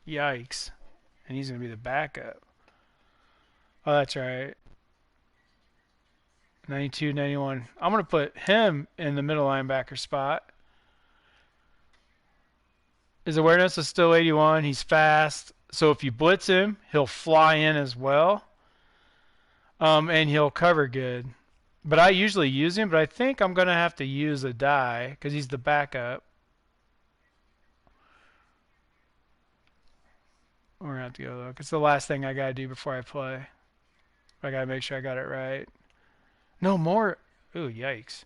Yikes. And he's going to be the backup. Oh, that's right. 92, 91. I'm going to put him in the middle linebacker spot. His awareness is still 81. He's fast. So if you blitz him, he'll fly in as well. And he'll cover good. But I usually use him, but I think I'm going to have to use a die because he's the backup. We're going to have to go look. It's the last thing I got to do before I play. I got to make sure I got it right. No more. Ooh, yikes.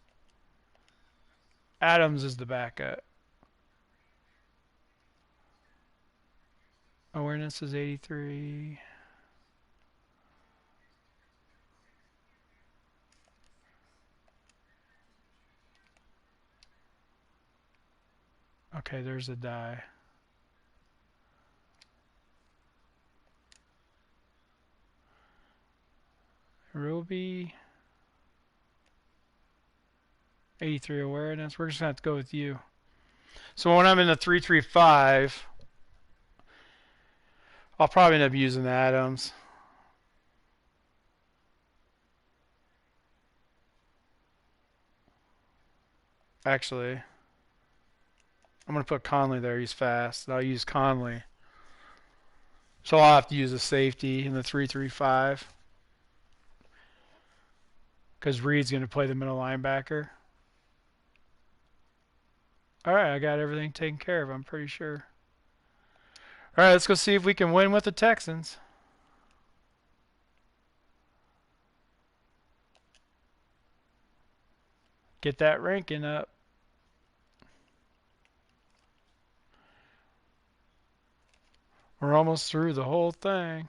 Adams is the backup. Awareness is 83. Okay, there's a die. Ruby. 83 awareness. We're just going to have to go with you. So when I'm in the 335, I'll probably end up using the Adams. Actually, I'm going to put Conley there. He's fast. I'll use Conley. So I'll have to use a safety in the 335. Because Reed's going to play the middle linebacker. Alright, I got everything taken care of, I'm pretty sure. Alright, let's go see if we can win with the Texans. Get that ranking up. We're almost through the whole thing.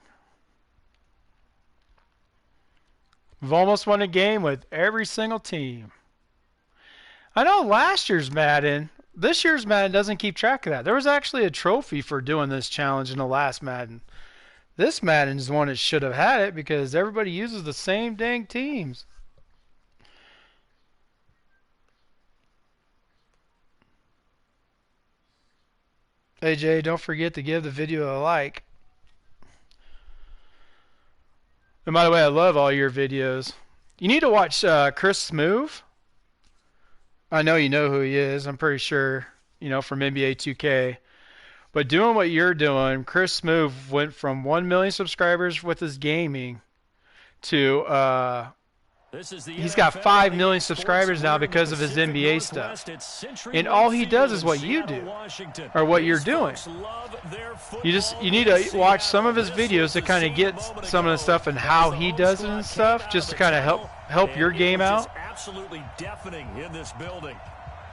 We've almost won a game with every single team. I know last year's Madden, this year's Madden doesn't keep track of that. There was actually a trophy for doing this challenge in the last Madden. This Madden is the one that should have had it because everybody uses the same dang teams. Hey Jay, don't forget to give the video a like. And by the way, I love all your videos. You need to watch Chris Smoove. I know you know who he is. I'm pretty sure, you know, from NBA 2K. But doing what you're doing, Chris Smoove went from 1 million subscribers with his gaming to he's got 5 million subscribers now because of his NBA stuff. And all he does is what you do, or what you're doing. You need to watch some of his videos to kind of get some of the stuff and how he does it and stuff, just to kind of help your game out. Absolutely deafening in this building.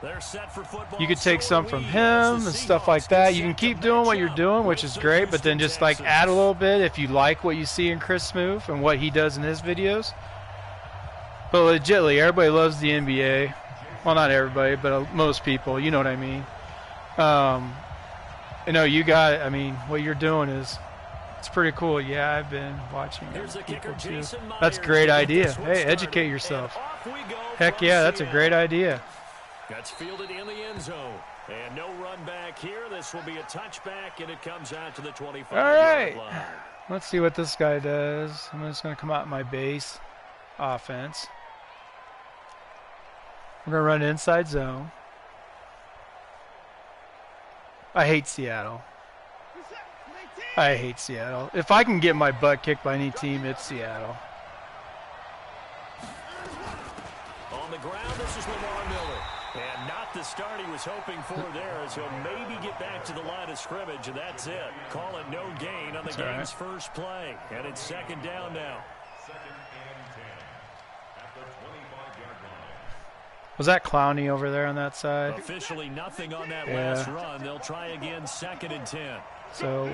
They're set for football. You could take some from him and stuff like that. You can keep doing what you're doing, which is great, but then just like add a little bit if you like what you see in Chris Smoove and what he does in his videos. But legitly, everybody loves the NBA. Well, not everybody, but most people. You know what I mean. You know, you got. I mean, what you're doing it's pretty cool. Yeah, I've been watching people too. That's a great idea. Hey, educate yourself. Heck yeah, that's a great idea. That's fielded in the end zone. And no run back here. This will be a touchback, and it comes out to the 25-yard line. All right. Let's see what this guy does. I'm just going to come out in my base offense. We're going to run inside zone. I hate Seattle. I hate Seattle. If I can get my butt kicked by any team, it's Seattle. On the ground, this is Lamar Miller. And not the start he was hoping for there, as he'll maybe get back to the line of scrimmage, and that's it. Call it no gain on the game's first play. And it's second down now. Second and 10 at the 25-yard line. Was that Clowney over there on that side? Officially nothing on that last run. They'll try again, second and 10. So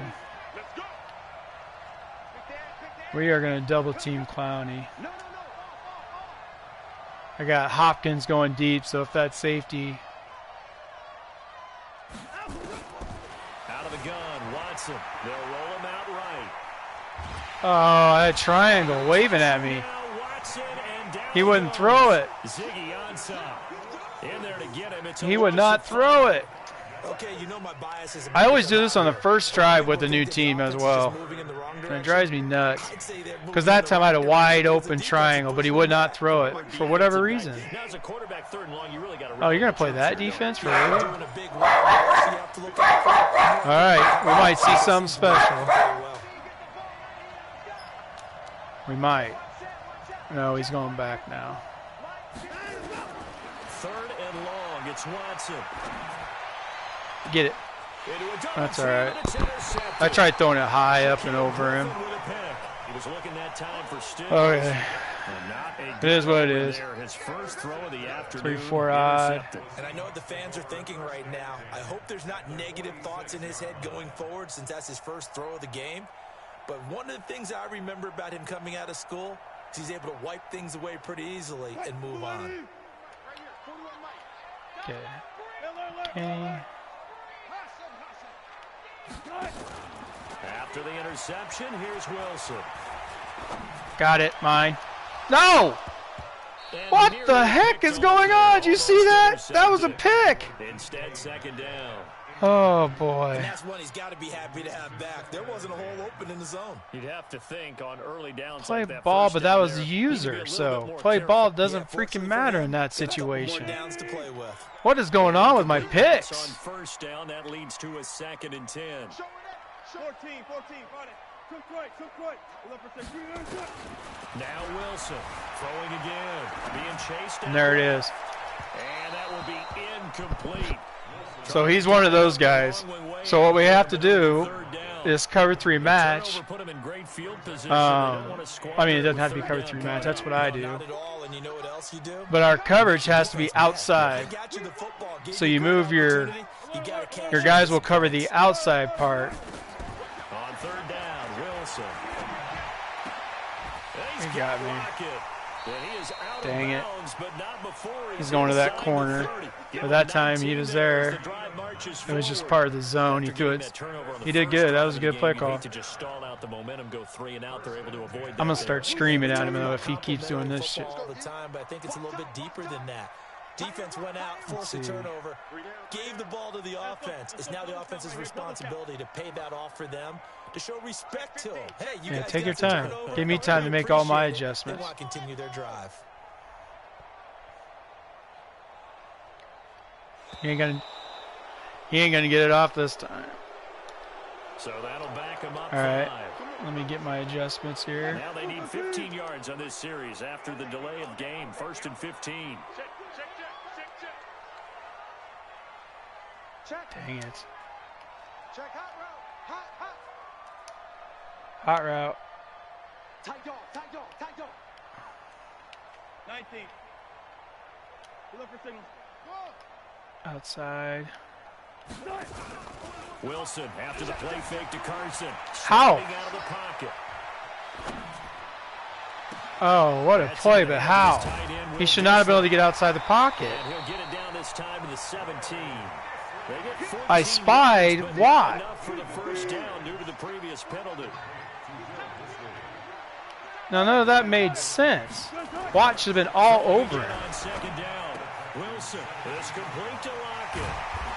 we are going to double team Clowney. I got Hopkins going deep, so if that's safety. Out of the gun, Watson. They'll roll him out right. Oh, that triangle waving at me. He wouldn't throw it. He would not throw it. Okay, you know my bias is I always do this on the first drive with the new team as well. And it drives me nuts. Because that time I had a wide open triangle, but he would not throw it for whatever reason. Oh, you're going to play that defense for real? Alright, we might see something special. We might. No, he's going back now. 3rd and long. It's Watson. Get it. That's all right. I tried throwing it high up and over him. He was looking that time for Stills. Okay. It is what it is. His first throw of the afternoon. 3-4 odd. And I know what the fans are thinking right now. I hope there's not negative thoughts in his head going forward since that's his first throw of the game. But one of the things I remember about him coming out of school is he's able to wipe things away pretty easily and move on. Okay. Okay. After the interception, here's Wilson. Got it. Mine. No! What the heck is going on? Did you see that? That was a pick. Instead, 2nd down. Oh, boy. And that's one he's got to be happy to have back. There wasn't a hole open in the zone. You'd have to think on early downs Play like that ball, first but that down was there, the you need to be a user, little so bit more play careful. ball doesn't Yeah, freaking fortunately matter for in him, that got a couple more situation. downs to play with. What is going on with my On picks? 1st down, that leads to a 2nd and 10. 14, fight it. Took right. Now Wilson throwing again, being chased down. And there it is. And that will be incomplete. So he's one of those guys. So what we have to do is cover 3 match. Put him in great field position. I mean, it doesn't have to be cover 3 match. That's what I do. Not at all, and you know what else you do? But our coverage has to be outside. They got you the football, gave So you you great move your opportunity, you gotta cash guys in. will cover the outside part. On 3rd down, Wilson. He got me. Dang Dang it. it. He's going to that corner. But that time he was there. It was just part of the zone. He threw it. He did good. That was a good play call. I'm going to start screaming at him, though, if he keeps doing this shit. All the time, but I think it's a little bit deeper than that. Defense went out, forced a turnover, gave the ball to the offense. It's now the offense's responsibility to pay that off for them, to show respect to them. Hey, you guys take got your some time. turnover. Give me time to make all my Appreciate it. adjustments. They want to continue their drive. He ain't gonna get it off this time. So that'll back him up. All right. 5. Let me get my adjustments here. Now they need 15 yards on this series after the delay of game. 1st and 15. Dang it. Check hot route. Hot. Hot route. Tight dog. 19. You look for signals. Outside. Wilson after the play fake to Carson. How? Sliding out of the pocket. Oh, what a play, but how? He should not have been able to get outside the pocket. And he'll get it down this time to the 17. They get 14 I spied yards, but Watt. enough for the 1st down due to the previous penalty. Now, none of that made sense. Watt should have been all over him. On 2nd down, Wilson is complete to Lockett.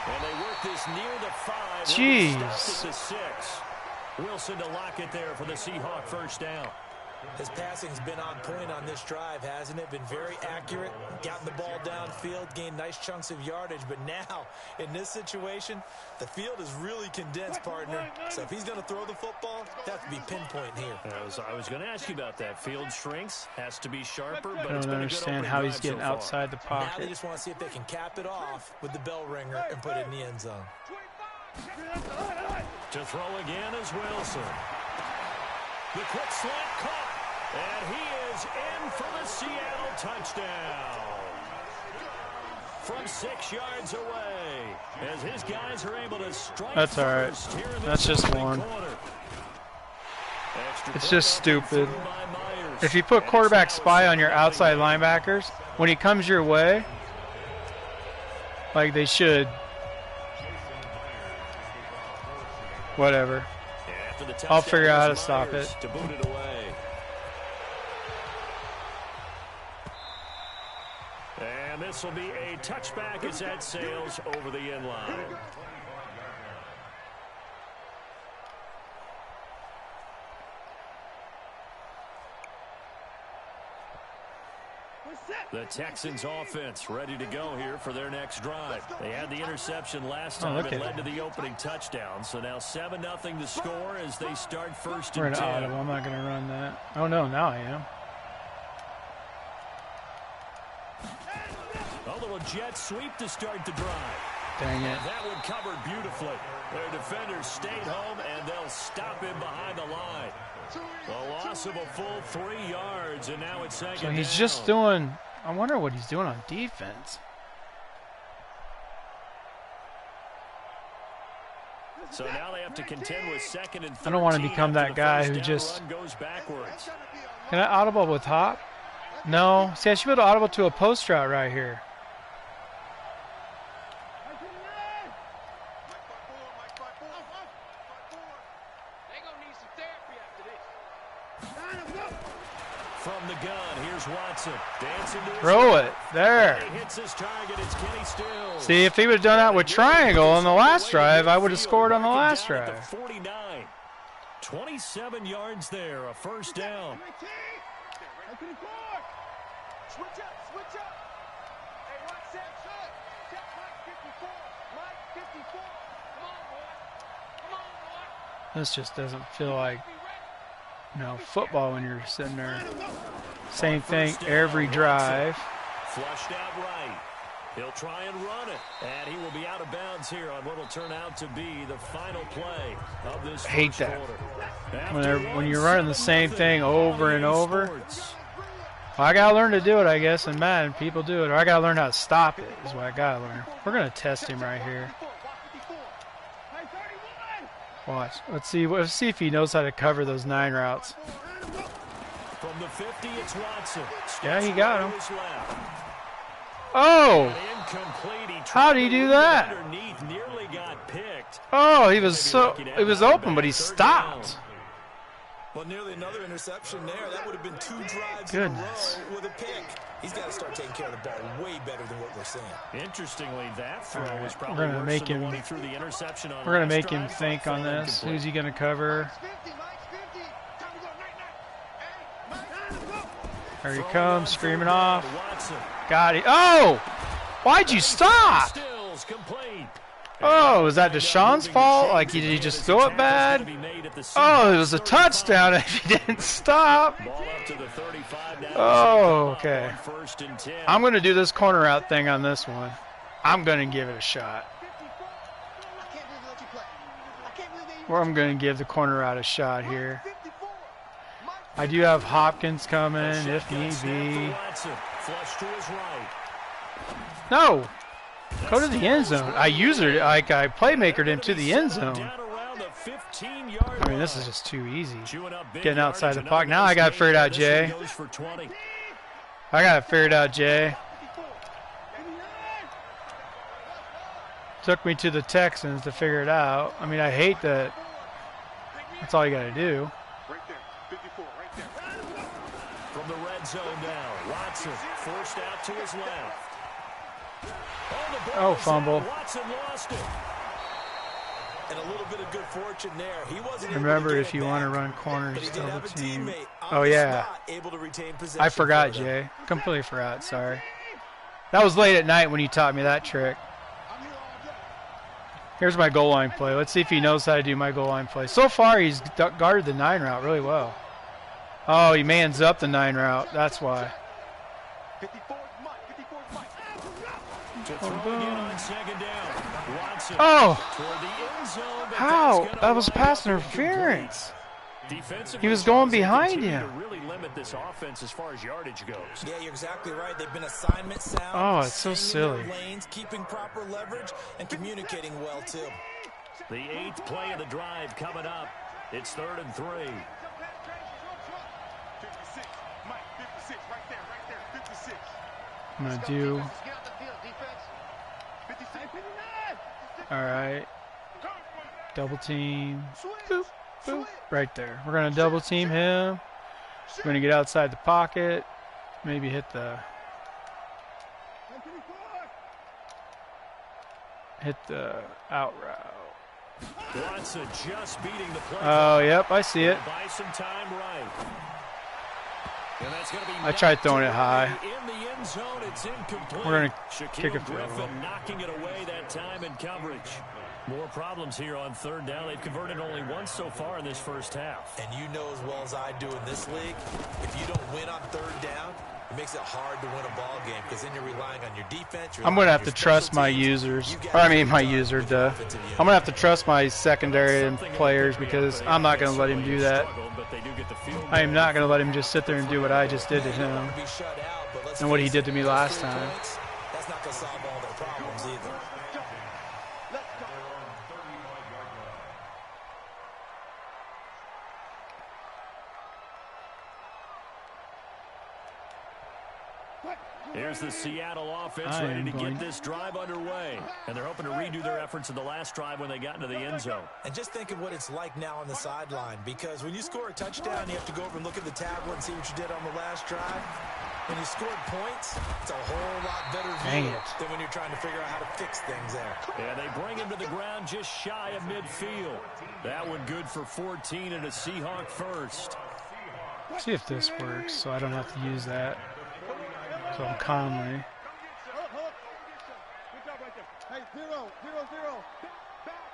And they work this near the 5. Jeez. Stopped at the 6. Wilson to Lockett there for the Seahawk 1st down. His passing's been on point on this drive, hasn't it? Been very accurate, gotten the ball downfield, gained nice chunks of yardage. But now, in this situation, the field is really condensed, partner. So if he's going to throw the football, that have to be pinpoint here. I was going to ask you about that. Field shrinks, has to be sharper, but I it's don't been a good understand opening how drive he's getting so far. outside the Now they pocket. just want to see if they can cap it off with the bell ringer and put it in the end zone. To throw again is Wilson. The quick slant caught. And he is in for the Seattle touchdown. From 6 yards away. As his guys are able to strike. That's all right. first here in That's this just opening one. quarter. Extra It's point just up stupid. through by Myers. If you put And quarterback it's now spy a on your 7-0 outside game. linebackers, when he comes your way, like they should, whatever. After the I'll touchdown, figure out how to it's stop Myers it. To boot it away. And this will be a touchback as that sails over the end line. The Texans offense ready to go here for their next drive. They had the interception last time. look It at led it. to the opening touchdown. So now 7-0 to score as they start 1st We're and in 10. audible. I'm not going to run that. Oh, no, now I am. little jet sweep to start the drive. Dang it. And that one covered beautifully. Their defenders stayed home, and they'll stop him behind the line. A loss of a full 3 yards, and now it's second So he's down. just doing, I wonder what he's doing on defense. So now they have to contend with second and 13. I don't want to become after that the guy first who down just... run goes backwards. Can I audible with Hop? No. See, I should be able to audible to a post route right here. From the gun, here's Watson. Dancing to his Throw it. left. There. And he hits his target. It's Kenny Stills. See, if he would have done that with triangle on the last drive, I would have scored on the last drive. 49. 27 yards there, a first down. Switch up, switch up. Hey, Mike, set. Set Mike 54. Mike 54. Come on, boy. Come on, boy. This just doesn't feel like, you know, football when you're sitting there. Same thing every drive. Flushed out right. He'll try and run it. And he will be out of bounds here on what will turn out to be the final play of this Hate first that. quarter. When you're running the same thing over and over. Sports. Well, I gotta learn to do it, I guess, in Madden. People do it, or I gotta learn how to stop it. Is what I gotta learn. We're gonna test him right here. Watch. Let's see if he knows how to cover those 9 routes. From the 50, it's Watson. Yeah, he got him. To his left. Oh! Incomplete. He How'd he do that? Underneath, nearly got picked. Oh, it was open, but he stopped. Well, nearly another interception there. That would have been 2 drives Goodness. in a row with a pick. He's got to start taking care of the ball way better than what we're seeing. Interestingly, that throw All right, was probably we're gonna worse make than the him- one he threw the interception on We're gonna last make him drive, think but on fell this. incomplete. Who's he gonna cover? There he comes, screaming off. Watson. Got it. Oh! Why'd you stop? Stills complete. Oh, was that Deshaun's fault? Like, did he just throw it bad? Oh, it was a touchdown if he didn't stop. Ball up to the 35 now. Oh, okay. First and 10. I'm going to do this corner out thing on this one. I'm going to give it a shot. Or I'm going to give the corner out a shot here. I do have Hopkins coming if need be. Flush to his right. No. Go to the end zone. I playmakered him to the end zone. Down around the 15-yard I mean, this is just too easy. Chewing up big Getting outside yardage, the pocket. another Now I got it nice figured gain. out, This one Jay. goes for 20. I got it figured out, Jay. Took me to the Texans to figure it out. I mean, I hate that. That's all you got to do. Right there, 54, right there. From the red zone now, Watson forced out to his left. The ball Oh, is fumble. out. Watson lost it. And a little bit of good fortune there. He wasn't Remember, able to if get you it want to back, run but corners, he did double have a team. teammate on Oh, the yeah. spot able to retain possession I forgot, for them. Jay. Completely forgot. Sorry. That was late at night when you taught me that trick. Here's my goal line play. Let's see if he knows how to do my goal line play. So far, he's guarded the 9 route really well. Oh, he mans up the 9 route. That's why. 54 Mike, 54 Mike. To throw again on second down. Watson Oh, toward the end zone, but how? that's gonna That was line pass up incomplete. interference. Defensively, He was going they behind continue him. to really limit this offense as far as yardage goes. Yeah, you're exactly right. They've been assignment sound. Oh, it's so staying in their silly. Lanes, keeping proper leverage, and communicating well, too. The 8th play of the drive coming up. It's 3rd and 3. 56, Mike, 56, right there, 56. I'm going to do. Get out the field, defense. 56, 59. All right. Double team. Boop, boop. Right there. We're going to double team him. We're going to get outside the pocket. Maybe hit the out route. Watson just beating the play. Oh, yep, I see it. Buy some time right. And that's going to be I tried throwing it high. in the end zone. It's incomplete. We're gonna Shaquille kick a field Griffin goal. knocking it away that time in coverage. More problems here on 3rd down. They've converted only once so far in this first half. And you know as well as I do in this league, if you don't win on 3rd down, It makes it hard to win a ball game because then you're relying on your defense. I'm gonna have to trust my users, or I mean my user. Duh. I'm gonna have to trust my secondary players because I'm not gonna let him do that. I am not gonna let him just sit there and do what I just did to him and what he did to me last time. That's not gonna solve all their problems either. Here's the Seattle offense ready to get this drive underway. And they're hoping to redo their efforts in the last drive when they got into the end zone. And just think of what it's like now on the sideline, because when you score a touchdown, you have to go over and look at the tablet and see what you did on the last drive. When you scored points, it's a whole lot better view than when you're trying to figure out how to fix things there. Yeah, they bring him to the ground just shy of midfield. That one good for 14 and a Seahawk first. See if this works so I don't have to use that. So I'm Conley. Hey, 0, 0, 0. Back.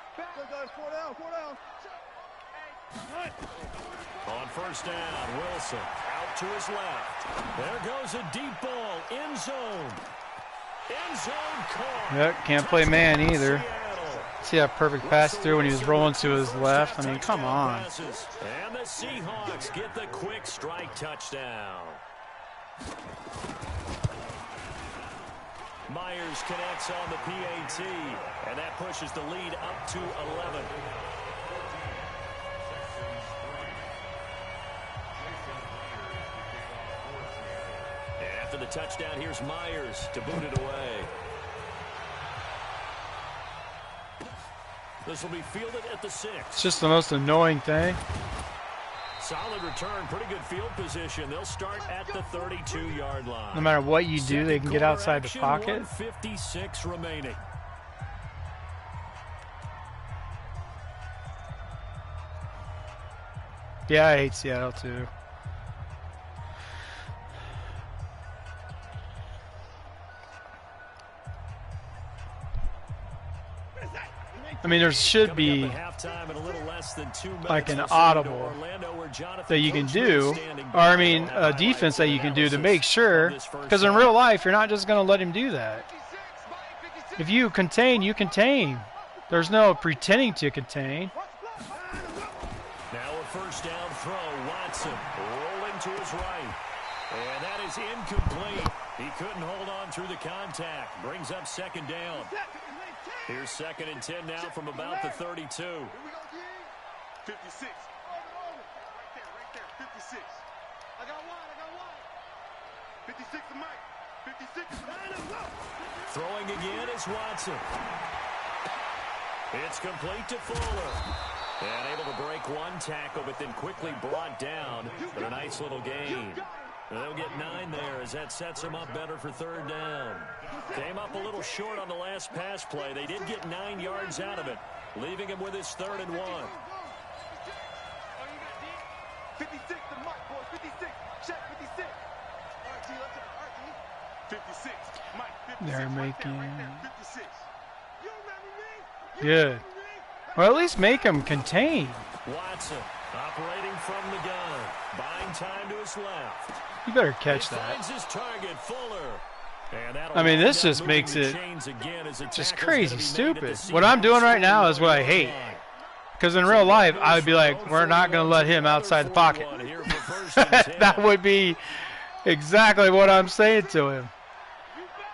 4 down, 4 down. On first down, Wilson out to his left. There goes a deep ball, end zone. End zone caught. Yep, can't play man either. See that perfect pass through when he was rolling to his left. I mean, come on. And the Seahawks get the quick strike touchdown. Myers connects on the PAT, and that pushes the lead up to 11. After the touchdown, here's Myers to boot it away. This will be fielded at the 6. It's just the most annoying thing. Solid return, pretty good field position. They'll start at the 32-yard line. No matter what you do, they can get outside the pocket. 1:56 remaining. Yeah, I hate Seattle too. I mean, there should be like an audible that you can do, or I mean, a defense that you can do to make sure, because in real life, you're not just going to let him do that. If you contain, you contain. There's no pretending to contain. Now a first down throw, Watson rolling to his right, and that is incomplete. He couldn't hold on through the contact. Brings up second down. Here's 2nd and 10 now from about the 32. 56. Right there, 56. I got one. 56 to Mike. 56 to Mike. Throwing again is Watson. It's complete to Fuller. And able to break one tackle, but then quickly brought down. But a nice little gain. They'll get 9 there as that sets them up better for 3rd down. Came up a little short on the last pass play. They did get 9 yards out of it, leaving him with his 3rd and 1. 56 to Mike, boys. 56. Check 56. RG, let's go. RG. 56. Mike, 56. They're making... Right there, 56. You remember me? Good. Well, at least make him contain. Watson operating from the gun. Buying time to his left. You better catch that. Finds his target, Fuller. I mean, this just makes it just crazy stupid. What I'm doing right now is what I hate. Because in real life, I would be like, we're not going to let him outside the pocket. That would be exactly what I'm saying to him.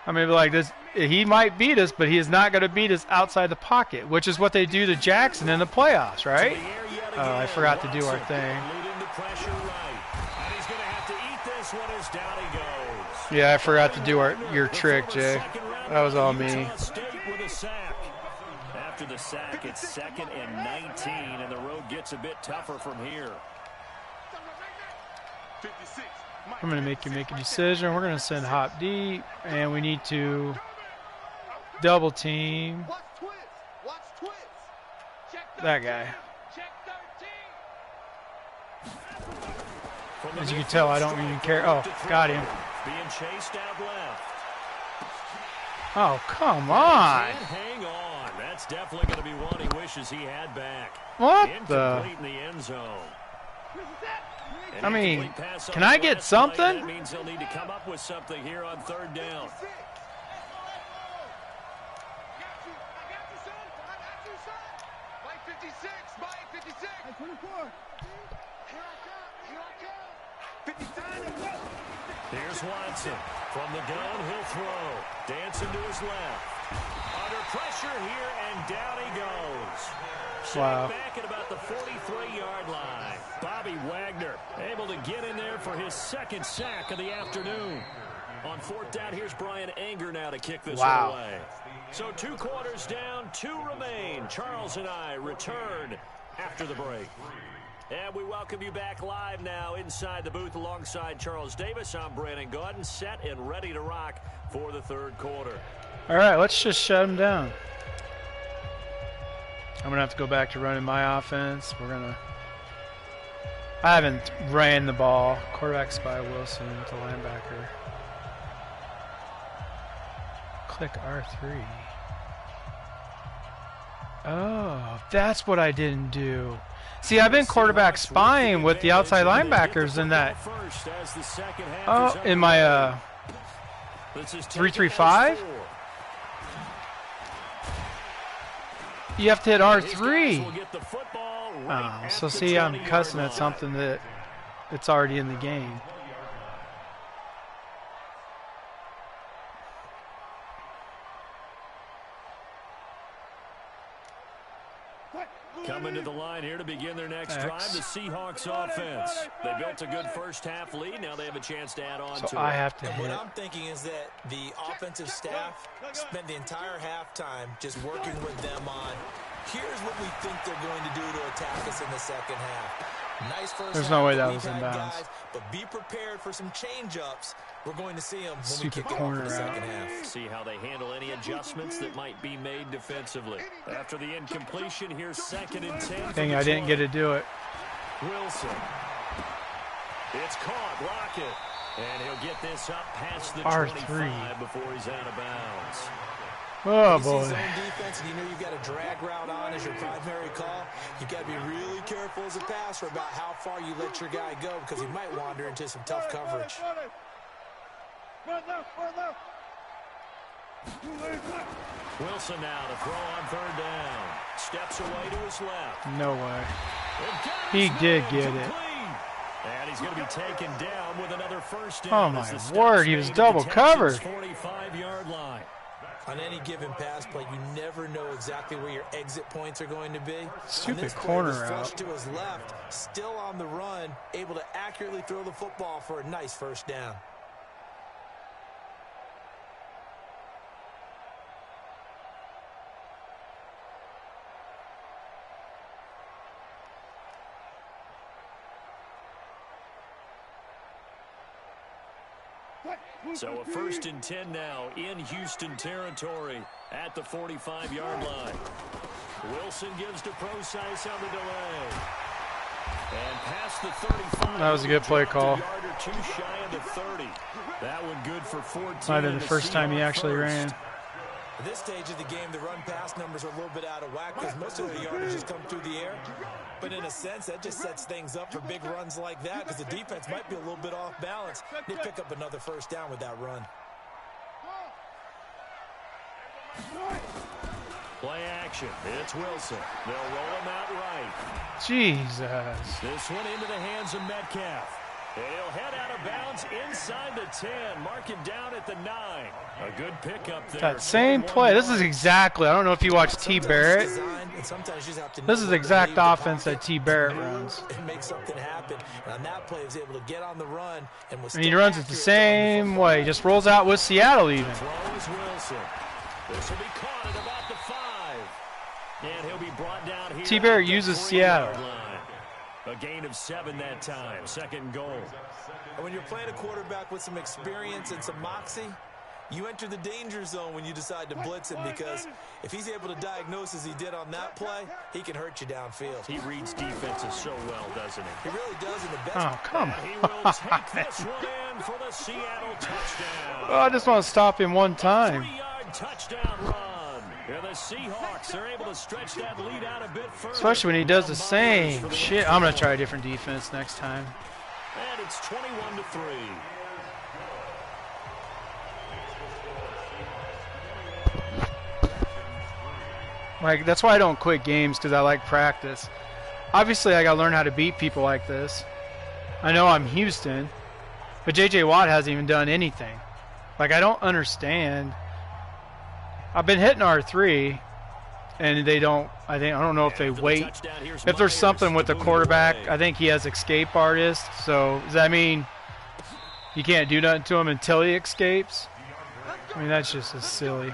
I mean, like this, he might beat us, but he is not going to beat us outside the pocket, which is what they do to Jackson in the playoffs, right? Oh, I forgot to do our thing. Yeah, I forgot to do your trick, Jay. That was all me. After the sack, it's 2nd and 19, and the road gets a bit tougher from here. I'm going to make you make a decision. We're going to send hop deep, and we need to double team that guy. As you can tell, I don't even care. Oh, got him. Being chased out left. Oh, come on. Hang on. That's definitely going to be one he wishes he had back. What Incomplete in the end zone. I mean, Incomplete pass on can the I get last play. That something? means they'll need to come up with something here on third down. Here's Watson. From the gun, he'll throw. Dancing to his left. Under pressure here, and down he goes. Wow. Back at about the 43-yard line. Bobby Wagner able to get in there for his second sack of the afternoon. On fourth down, here's Brian Anger now to kick this one away. So 2 quarters down, 2 remain. Charles and I return after the break. And we welcome you back live now inside the booth alongside Charles Davis. I'm Brandon Gaudin, set and ready to rock for the third quarter. All right, let's just shut him down. I'm going to have to go back to running my offense. I haven't ran the ball. Quarterback spy Wilson to linebacker. Click R3. Oh, that's what I didn't do. See, I've been quarterback spying with the outside linebackers in that. Oh, in my 3-3-5. You have to hit R3. Oh, so see, I'm cussing at something that it's already in the game. Coming to the line here to begin their next drive, the Seahawks offense. They built a good first half lead. Now they have a chance to add on to it. I have to hit. What I'm thinking is that the offensive staff spent the entire halftime just working with them on, here's what we think they're going to do to attack us in the second half. Nice first There's half no way that that we've was in had, bounds. guys, but be prepared for some change-ups. We're going to see them when Stupid we kick it off corner in the out. second half. See how they handle any adjustments that might be made defensively. After the incompletion, here's 2nd and 10. Dang, I didn't get to do it. Wilson. It's caught. Lockett. And he'll get this up past the R3. 25 before he's out of bounds. Oh, You boy. see zone defense and you know you've got a drag route on as your primary call. You've got to be really careful as a passer about how far you let your guy go because he might wander into some tough coverage. Wilson now to throw on third down. Steps away to his left. No way. He did get it. And he's going to be taken down with another first down. Oh, my word. He was double covered. 45-yard line. On any given pass play, you never know exactly where your exit points are going to be. Stupid corner flush out. to his left, still on the run, able to accurately throw the football for a nice first down. So a 1st and 10 now in Houston territory at the 45-yard line. Wilson gives to Procise on the delay. And past the 35. That was a good play call. Yard or two shy of the 30. That one good for 14. Might have been the first time he actually ran. At this stage of the game, the run-pass numbers are a little bit out of whack because most of the yardage has come through the air. But in a sense, that just sets things up for big runs like that because the defense might be a little bit off balance. They pick up another first down with that run. Play action. It's Wilson. They'll roll him out right. Jesus. This one into the hands of Metcalf. And he'll head out of bounds inside the 10. Mark him down at the 9. A good pickup there. That same play. This is exactly. I don't know if you watch T. Barrett. This is the exact offense that T. Barrett runs. And make something happen. And on that play, he was able to get on the run. And he runs it the same way. He just rolls out with Seattle even. Throw is Wilson. This will be caught at about the 5. And he'll be brought down here. T. Barrett uses Seattle. A gain of 7 that time. 2nd goal. And when you're playing a quarterback with some experience and some moxie, you enter the danger zone when you decide to blitz him because if he's able to diagnose as he did on that play, he can hurt you downfield. He reads defenses so well, doesn't he? He really does in the best. Oh, come He on. will take this one in for the Seattle touchdown. Oh, I just want to stop him one time. 3-yard touchdown run. And the Seahawks are able to stretch that lead out a bit further. Especially when he does the same shit. I'm going to try a different defense next time. And it's 21-3. Like, that's why I don't quit games, because I like practice. Obviously, I got to learn how to beat people like this. I know I'm Houston, but J.J. Watt hasn't even done anything. Like, I don't understand. I've been hitting R3, and they don't. I don't know if they wait. If there's something with the quarterback, I think he has escape artist. So does that mean you can't do nothing to him until he escapes? I mean, that's just as silly.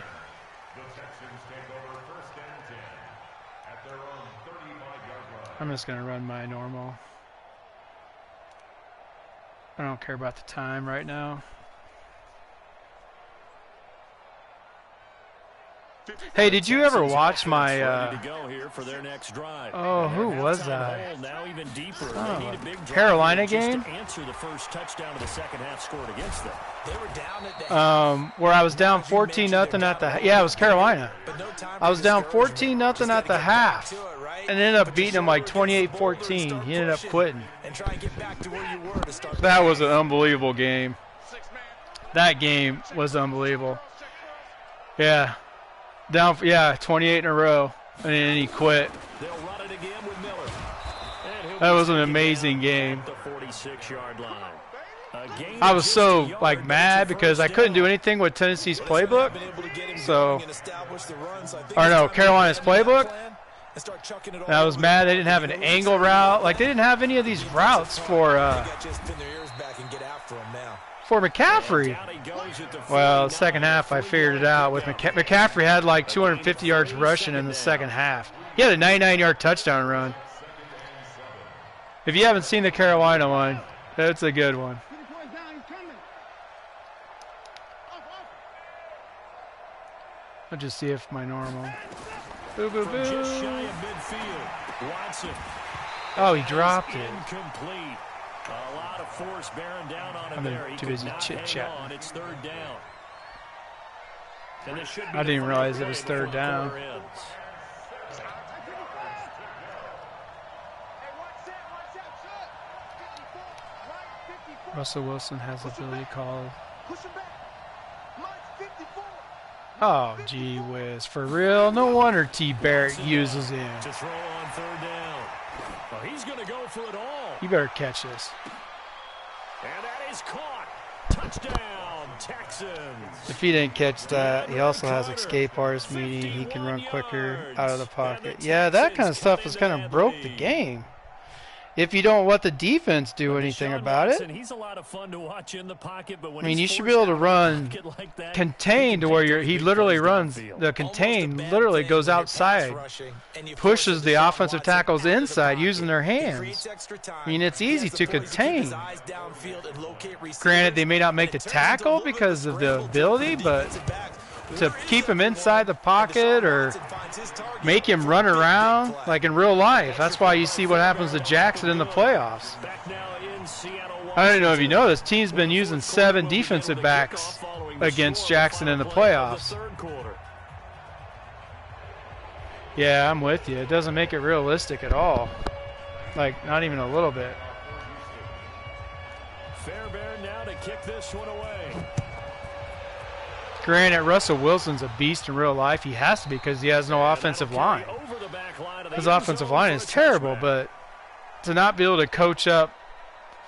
I'm just going to run my normal. I don't care about the time right now. Hey, did you ever watch my oh, who was that? Oh, Carolina game? Where I was down 14-0 at the yeah, it was Carolina. I was down 14-0 at the half and ended up beating him like 28-14. He ended up quitting. That was an unbelievable game. That game was unbelievable. Yeah. Down, yeah, 28 in a row, and then he quit. That was an amazing game. I was so like mad because I couldn't do anything with Tennessee's playbook. So, or no, Carolina's playbook. And I was mad they didn't have an angle route. Like, they didn't have any of these routes for McCaffrey. Well, second half I figured it out. With McCaffrey had like 250 yards rushing in the second half. He had a 99-yard touchdown run. If you haven't seen the Carolina one, that's a good one. I'll just see if my normal. Boo, boo, boo. Oh, he dropped it. A lot of force bearing down on him there. I'm too busy chit-chatting. It's third down. I didn't even realize it was third down. Russell Wilson has the ability called. Oh, gee whiz. For real? No wonder T. Barrett uses him. To throw on third down. Well, he's going to go for it all. You better catch this. And that is caught. Touchdown, Texans. If he didn't catch that, he also has escape artist, meaning he can run quicker out of the pocket. Yeah, that kind of stuff has kind of broke the game. If you don't let the defense do anything about it. He's a lot of fun to watch in the pocket, but when I mean, you should be able to run contained to where he literally runs. The contained literally goes outside, pushes the offensive tackles inside using their hands. I mean, it's easy to contain. Granted, they may not make the tackle because of the ability, but to keep him inside the pocket or make him run around like in real life. That's why you see what happens to Jackson in the playoffs. I don't know if you know this. Team's been using 7 defensive backs against Jackson in the playoffs. Yeah, I'm with you. It doesn't make it realistic at all. Like, not even a little bit. Fairbairn now to kick this one away. Granted, Russell Wilson's a beast in real life. He has to be because he has no offensive line. His offensive line is terrible, but to not be able to coach up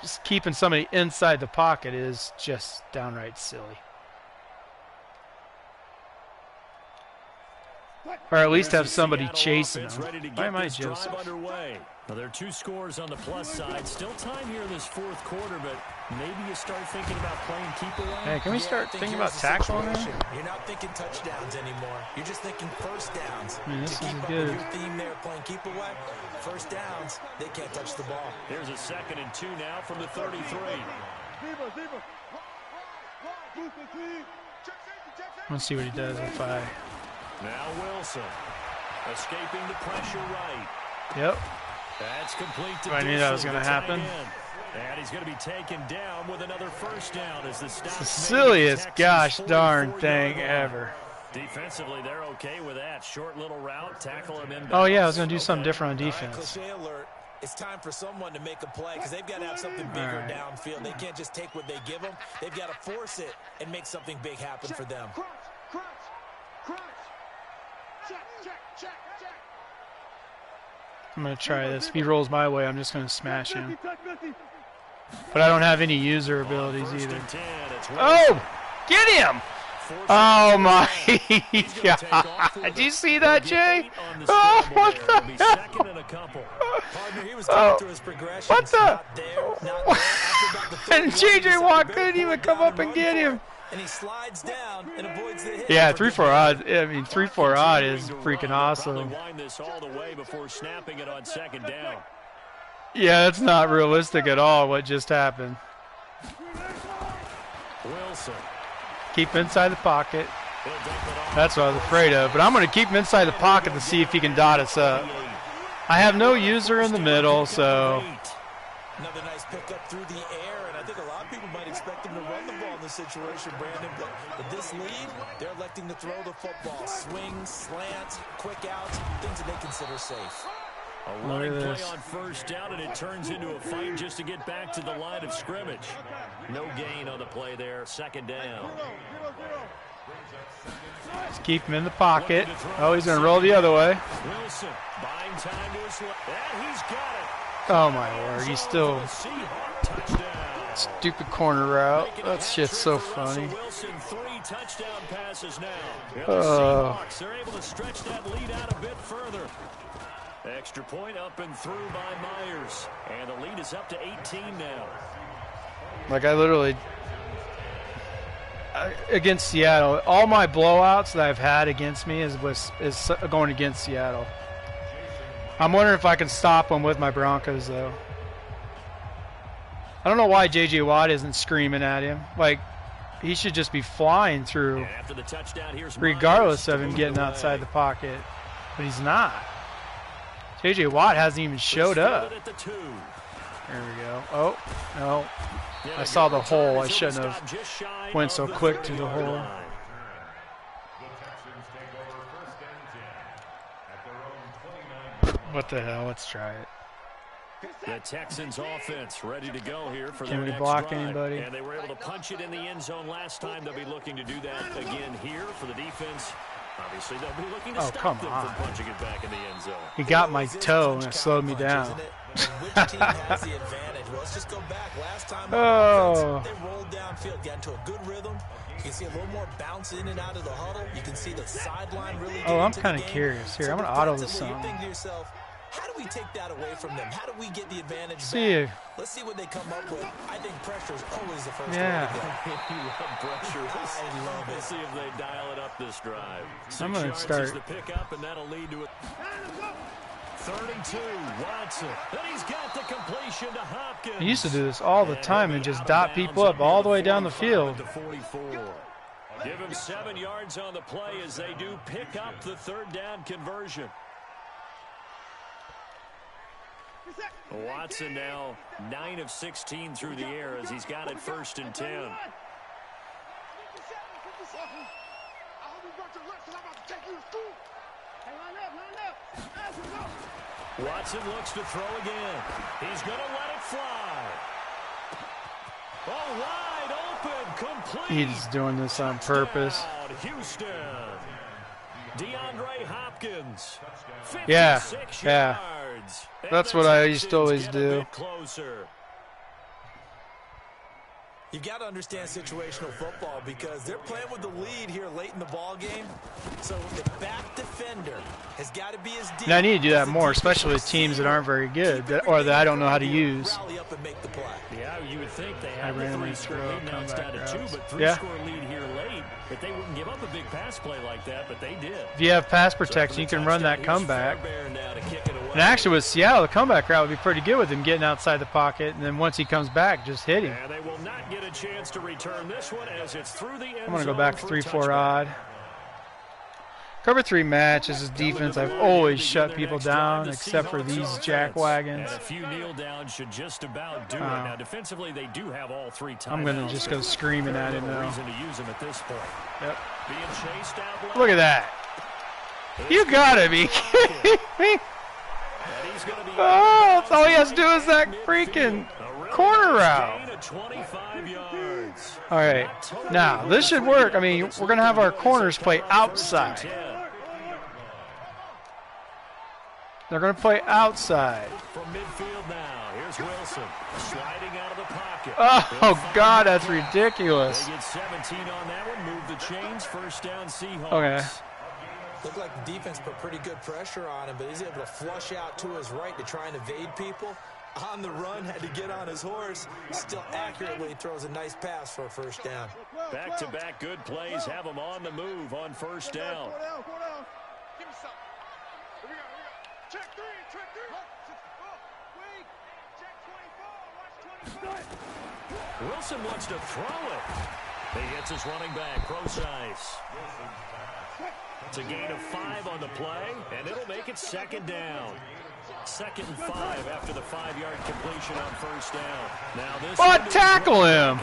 just keeping somebody inside the pocket is just downright silly. Or at least have somebody chasing him. Why am I Joseph? Well, there are 2 scores on the plus side. Still time here in this fourth quarter, but maybe you start thinking about playing keep away. Hey, can we start thinking about tackling there? You're not thinking touchdowns anymore. You're just thinking first downs. I mean, this to is keep good. Up with your theme there, playing keep away. First downs, they can't touch the ball. Here's a 2nd and 2 now from the 33. Let's see what he does if I. Now Wilson escaping the pressure right. Yep. That's complete to I knew that was going to happen. And he's going to be taken down with another first down as the It's the silliest gosh darn thing ever. Defensively, they're okay with that. Short little route, tackle him in. Oh, yeah, I was going to do something different on defense. Cliche alert. It's time for someone to make a play because they've got to have something bigger downfield. They can't just take what they give them. They've got to force it and make something big happen for them. I'm going to try this. If he rolls my way, I'm just going to smash him. But I don't have any user abilities either. Oh! Get him! Oh my God. Did you see that, Jay? Oh, what the hell? Oh, what the? And J.J. Watt couldn't even come up and get him. And he slides down and avoids the hit. Yeah, 3-4 odd. I mean, 3-4 odd is freaking awesome. Yeah, that's not realistic at all what just happened. Wilson. Keep him inside the pocket. That's what I was afraid of. But I'm going to keep him inside the pocket to see if he can dot us up. I have no user in the middle, so. Another nice pickup through the air, and I think a lot of people might expect him to run the ball in this situation, Brandon. But with this lead, they're electing to throw the football. Swings, slants, quick outs, things that they consider safe. A running play on first down, and it turns into a fight just to get back to the line of scrimmage. No gain on the play there. Second down. Just keep him in the pocket. Oh, he's going to roll the other way. Wilson buying time to his left. And he's got it. Oh, my word. He's still stupid corner route. That's just so funny. Wilson, 3 touchdown passes now. The Seahawks, they're able to stretch that lead out a bit further. Extra point up and through by Myers. And the lead is up to 18 now. Like, I literally, against Seattle, all my blowouts that I've had against me is going against Seattle. I'm wondering if I can stop them with my Broncos, though. I don't know why J.J. Watt isn't screaming at him. Like, he should just be flying through, after the touchdown, regardless of him getting outside the pocket. But he's not. J.J. Watt hasn't even showed up. There we go. Oh, no. I saw the hole. I shouldn't have went so quick to the hole. What the hell? Let's try it. The Texans offense ready to go here for Can their we next block drive. anybody? And they were able to punch it in the end zone last time. They'll be looking to do that again here for the defense. Obviously, they'll be looking to stop them from punching it back in the end zone. He got my toe and it slowed me down. Which team has the advantage? Well, let's just go back. Last time Oh. they rolled downfield, got into a good rhythm. You can see a little more bounce in and out of the huddle. You can see the sideline really. Oh, I'm kind of curious. Here, I'm going to auto this song. Think to yourself, how do we take that away from them? How do we get the advantage back? Let's see what they come up with. I think pressure is always the first yeah. way to go. You love pressure. I love it. Let's see if they dial it up this drive. I'm going to start. The pickup, and that'll lead to it. 32, Watson. And he's got the completion to Hopkins. I used to do this all the time and just dot people up all the way down the field. To 44. Give him 7 yards on the play as they do pick up the third down conversion. Watson now 9 of 16 through the air as he's got it 1st and 10. Watson looks to throw again. He's going to let it fly. Oh, wide open, complete. He's doing this on purpose. Houston. DeAndre Hopkins. Yeah, 56 yeah. yards. That's what I used to always do. You've got to understand situational football because they're playing with the lead here late in the ball game. So the back defender has got to be as deep. And I need to do that more, especially with teams that aren't very good or that I don't know how to use. Rally up and make the play. Yeah, you would think they have I the randomly 3-score throw lead. Now it's down to 2, routes. but Yeah. 3-score lead here late. But they wouldn't give up a big pass play like that, but they did. If you have pass protection, you can run that comeback. And actually with Seattle, the comeback route would be pretty good with him getting outside the pocket, and then once he comes back, just hit him. And they will not get a chance to return this one as it's through the end zone. I'm going to go back to 3-4 odd. Cover 3 match is his defense. I've always shut people down except for these jackwagons. And a few kneel downs should just about do it. Now defensively they do have all 3 timeouts. I'm going to just go screaming at him now. Reason to use him at this point. Yep. Being chased out. Look at that. You got to be kidding me. Oh, that's all he has to do is that freaking corner route. All right, now this should work. I mean, we're gonna have our corners play outside. They're gonna play outside. From midfield now, here's Wilson sliding out of the pocket. Oh God, that's ridiculous. They get 17 on that one. Move the chains. First down, Seahawks. Okay. Looked like the defense put pretty good pressure on him, but he's able to flush out to his right to try and evade people. On the run, had to get on his horse. Still accurately throws a nice pass for a first down. Back-to-back good plays have them on the move on first down. Give me some. Here we go. Check three. Wait. Check 24. Watch 24. Wilson wants to throw it. He hits his running back, Procise. It's a gain of 5 on the play, and it'll make it second down. 2nd and 5 after the 5-yard completion on first down. Now this. What? Tackle him!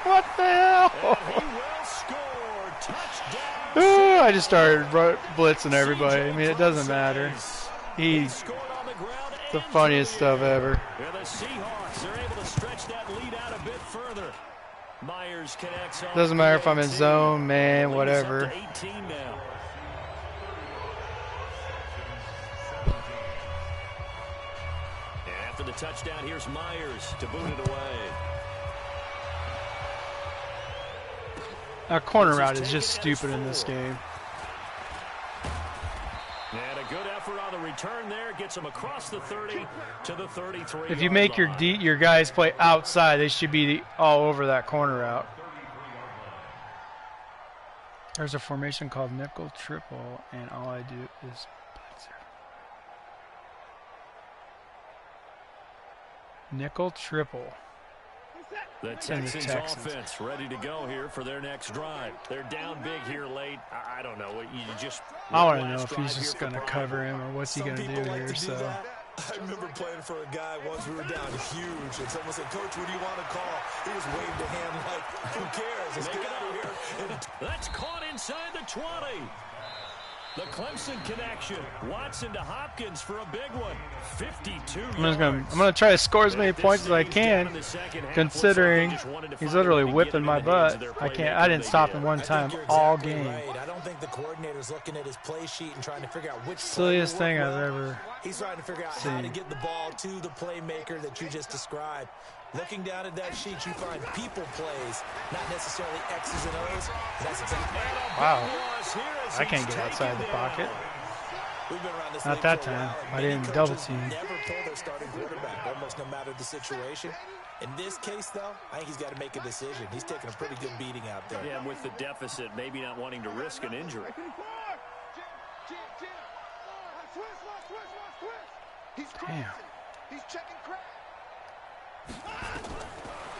What the hell? And he will score. Touchdown. Ooh, I just started blitzing everybody. I mean, it doesn't matter. He's the funniest stuff ever. Yeah, the Seahawks are able to stretch that lead out a bit further. Myers connects on. Doesn't matter if I'm in zone, man, whatever. 18 now. And after the touchdown, here's Myers to boot it away. Our corner route is just stupid in this game. And a good effort on the return there. Gets him across the 30 to the 33. If you make your guys play outside, they should be all over that corner route. There's a formation called nickel triple, and all I do is blitzer. Nickel triple. The Texans offense ready to go here for their next drive. They're down big here late. I don't know. I want to know if he's just going to cover him or what's he going to do here. So I remember playing for a guy once. We were down huge, and someone said, "Coach, what do you want to call?" He just waved a hand like, "Who cares? Let's get out of here." That's caught inside the 20. The Clemson connection. Watson to Hopkins for a big one. 52 yards. I'm gonna try to score as many points as I can, considering he's literally whipping my butt. I didn't stop him one time all game. I don't think the coordinator's looking at his play sheet and trying to figure out which silliest thing I've ever He's trying to figure out how to get the ball to the playmaker that you just described. Looking down at that sheet, you find people plays, not necessarily X's and O's. That's exactly wow. I can't get outside the pocket. Not that time. I didn't double team. Never pull their starting quarterback, almost no matter the situation. In this case, though, I think he's got to make a decision. He's taking a pretty good beating out there. Yeah, with the deficit, maybe not wanting to risk an injury. Damn. He's checking crack.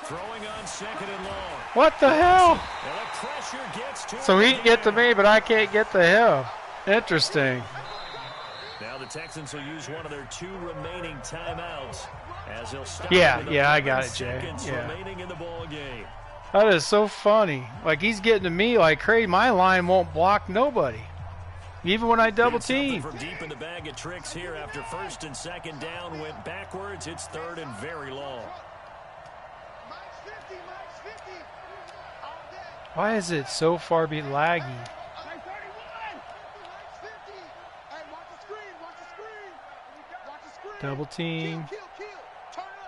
Throwing on 2nd and long. What the hell? And the pressure gets to So he can get to me, but I can't get to him. Interesting. Now the Texans will use one of their 2 remaining timeouts as they'll stop. Yeah, I got it, Jay. Yeah. Remaining in the ball game. That is so funny. Like, he's getting to me like crazy. My line won't block nobody, even when I double team. From deep in the bag of tricks here after 1st and 2nd down went backwards. It's 3rd and very long. Why is it so far be laggy? Double team.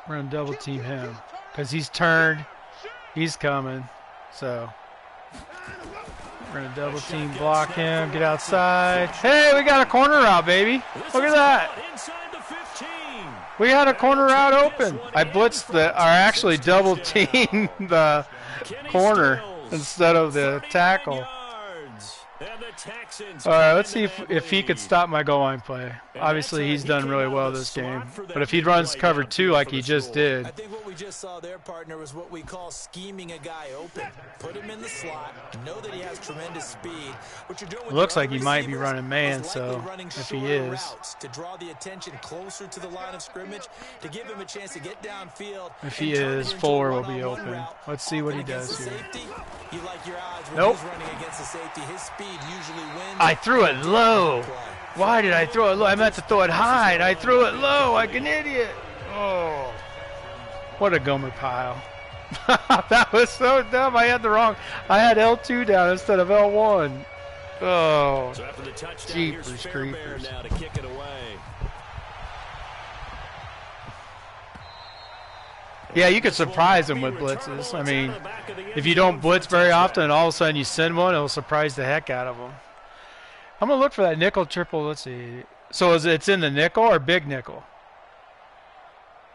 We're going to double team him because he's turned. He's coming. So we're going to double team block him. Get outside. Hey, we got a corner out, baby. Look at that. We had a corner out open. I blitzed actually double team the corner instead of the tackle. All right, let's see if he could stop my goal line play. Obviously, he's done really well this game. But if he runs cover 2 like he just did. I think what we just saw there, partner, was what we call scheming a guy open. Put him in the slot, know that he has tremendous speed. What you're doing with looks like he might be running man, so if he is. To draw the attention closer to the line of scrimmage, to give him a chance to get downfield. If he is, Fuller will be open. Let's see what he does here. You like your odds when nope. he's running against the safety. His speed usually wins. I threw it low. Why did I throw it low? I meant to throw it high, and I threw it low like an idiot. Oh, what a Gomer Pyle. That was so dumb. I had L2 down instead of L1. Oh, So after the touchdown, here's jeepers Fairbairn creepers. now to kick it away. Yeah, you could surprise them with blitzes. I mean, if you don't blitz very often and all of a sudden you send one, it'll surprise the heck out of them. I'm going to look for that nickel triple. Let's see. So it's in the nickel or big nickel?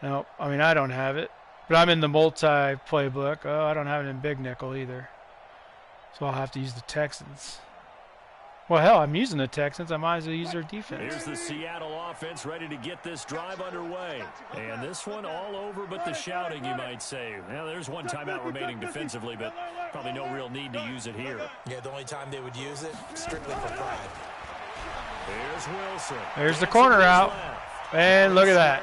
No, I mean, I don't have it. But I'm in the multi-playbook. Oh, I don't have it in big nickel either. So I'll have to use the Texans. Well, hell, I'm using the Texans. I might as well use their defense. Here's the Seattle offense ready to get this drive underway. And this one all over but the shouting, you might say. Well, there's one timeout remaining defensively, but probably no real need to use it here. Yeah, the only time they would use it, strictly for pride. Here's Wilson. There's the corner out. And look at that.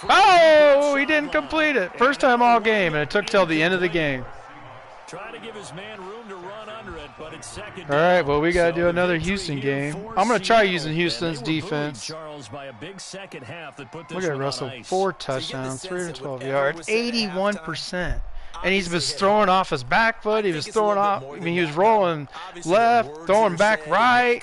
Oh, he didn't complete it. First time all game, and it took till the end of the game. Try to give his man room to run under it, but it's second. All right, well, we got to do another Houston game. I'm going to try using Houston's defense. Look at Russell, 4 touchdowns, 312 yards, 81%. And he was throwing off his back foot. He was throwing off. I mean, he was rolling left, throwing back right.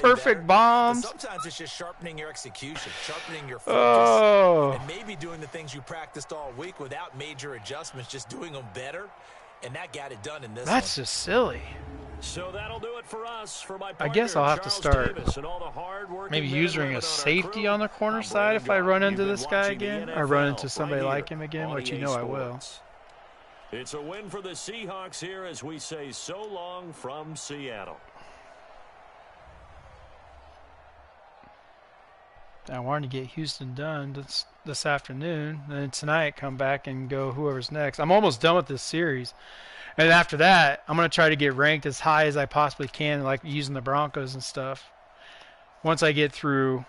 Perfect bombs. Sometimes it's just sharpening your execution, sharpening your focus, and maybe doing the things you practiced all week without major adjustments, just doing them better. And that got it done in this one. That's just silly. So that'll do it for us. For my I guess I'll have to start maybe using a safety on the corner side if I run into this guy again, or run into somebody like him again, which you know I will. It's a win for the Seahawks here as we say so long from Seattle. I wanted to get Houston done this afternoon, and then tonight come back and go whoever's next. I'm almost done with this series, and after that, I'm going to try to get ranked as high as I possibly can, like using the Broncos and stuff. Once I get through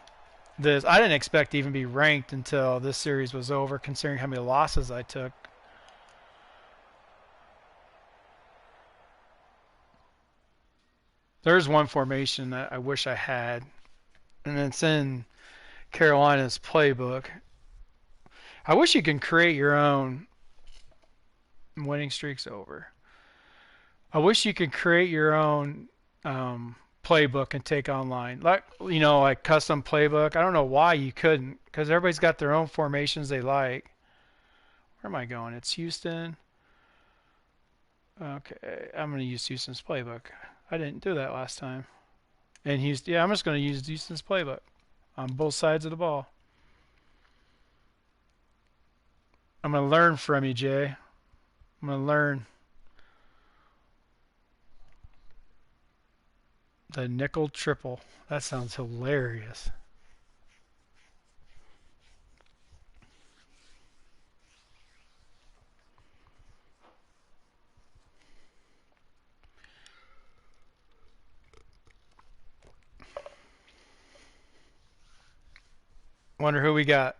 this, I didn't expect to even be ranked until this series was over, considering how many losses I took. There's one formation that I wish I had, and it's in Carolina's playbook. I wish you can create your own. Winning streak's over. I wish you could create your own playbook and take online, like custom playbook. I don't know why you couldn't, because everybody's got their own formations they like. Where am I going? It's Houston. Okay, I'm going to use Houston's playbook. I didn't do that last time. And Houston, I'm just going to use Houston's playbook on both sides of the ball. I'm going to learn from you, Jay. I'm going to learn. The nickel triple. That sounds hilarious. Wonder who we got.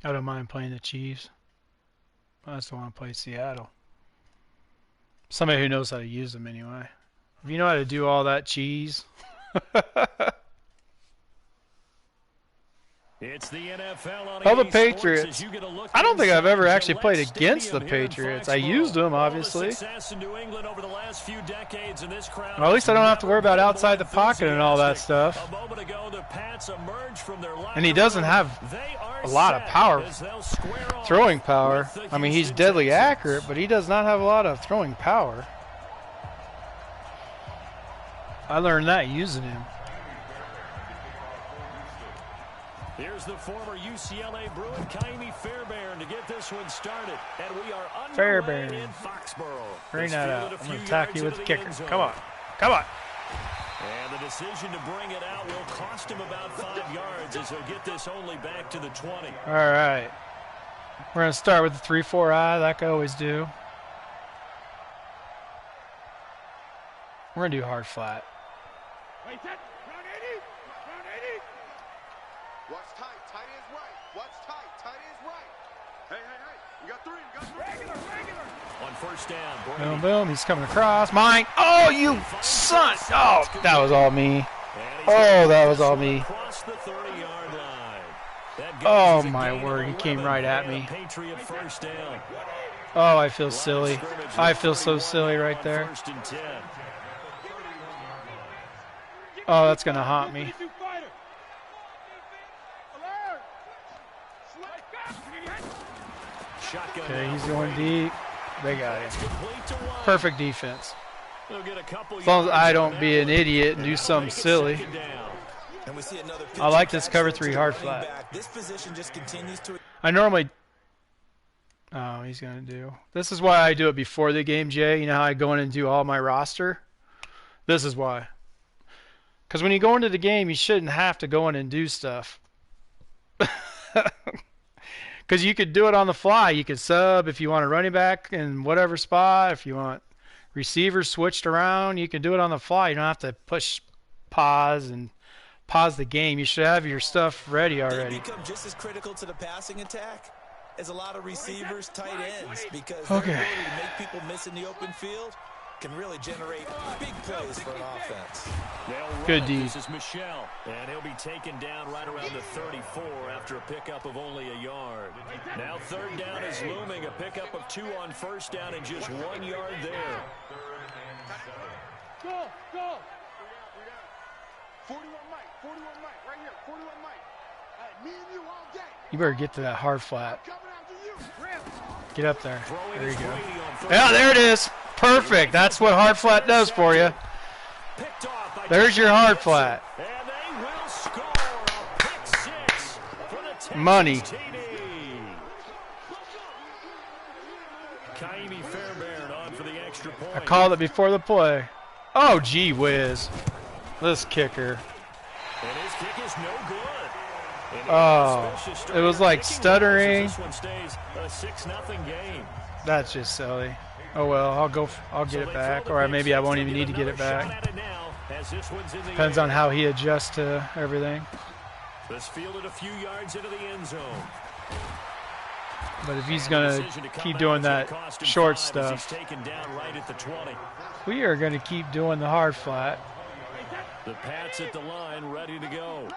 I don't mind playing the Chiefs. I just don't want to play Seattle. Somebody who knows how to use them anyway. If you know how to do all that cheese. It's the NFL on the Patriots. I don't think I've ever actually played against the Patriots. I used them, obviously. Well, at least I don't have to worry about outside the pocket and all that stuff. And he doesn't have a lot of power, throwing power. I mean, he's deadly accurate, but he does not have a lot of throwing power. I learned that using him. Here's the former UCLA Bruin, Kaimi Fairbairn, to get this one started. And we are Fairbairn underway in Foxborough. Bring that out. I'm going to attack you with the kicker. Come on. Come on. And the decision to bring it out will cost him about 5 yards as he'll get this only back to the 20. All right. We're going to start with the 3-4-I like I always do. We're going to do hard flat. On first down, Boom, boom. He's coming across. Mine. Oh, you son. Oh, that was all me. Oh, that was all me. across the 30-yard line. That goes Oh, as a my gain of word. He came 11 right at and a me. Patriot first down. Oh, I feel silly. I feel so silly right there. First and 10. Oh, that's going to haunt me. Shotgun Okay, now he's for going Brady. deep. They got him. Complete to White. Perfect defense. They'll get a couple As long as I yards on don't be that an one. idiot and do That'll something make it silly. second down. And we see another I like this pitch cover catch 3 to the hard running flat. back. This position just continues to. I normally... Oh, he's going to do... This is why I do it before the game, Jay. You know how I go in and do all my roster? This is why. Because when you go into the game, you shouldn't have to go in and do stuff. Because you could do it on the fly. You could sub if you want a running back in whatever spot. If you want receivers switched around, you can do it on the fly. You don't have to push pause and pause the game. You should have your stuff ready They already. become just as critical to the passing attack as a lot of receivers, tight ends, because Okay. their ability to make people miss in the open field can really generate big plays for an offense. They'll run Good it. D. This is Michelle, and he'll be taken down right around the 34 after a pickup of only a yard. Now third down is looming, a pickup of 2 on first down and just 1 yard there. Go, go. 41 Mike, right here, 41 Mike. Hey, me and you all day. You better get to that hard flat. Coming after you. Rim. Get up there. Throwing There you is go. Brady on third Yeah, down. there it is. Perfect. That's what hard flat does for you. Picked off by There's your hard flat. And they will score a pick 6 for the Texans Money. TD. Kaimi Fairbairn on for the extra point. I called it before the play. Oh, gee whiz. This kicker. And his kick is no good. And he Oh, has a special it was start like kicking stuttering. wise as This one stays a 6-0 game. That's just silly. Oh well, I'll get it back, or maybe I won't even need to get it back. Depends on how he adjusts to everything. This fielded a few yards into the end zone. But if he's gonna keep doing that short stuff, He's taken down right at the 20. we are gonna keep doing the hard flat. The Pats at the line, ready to go.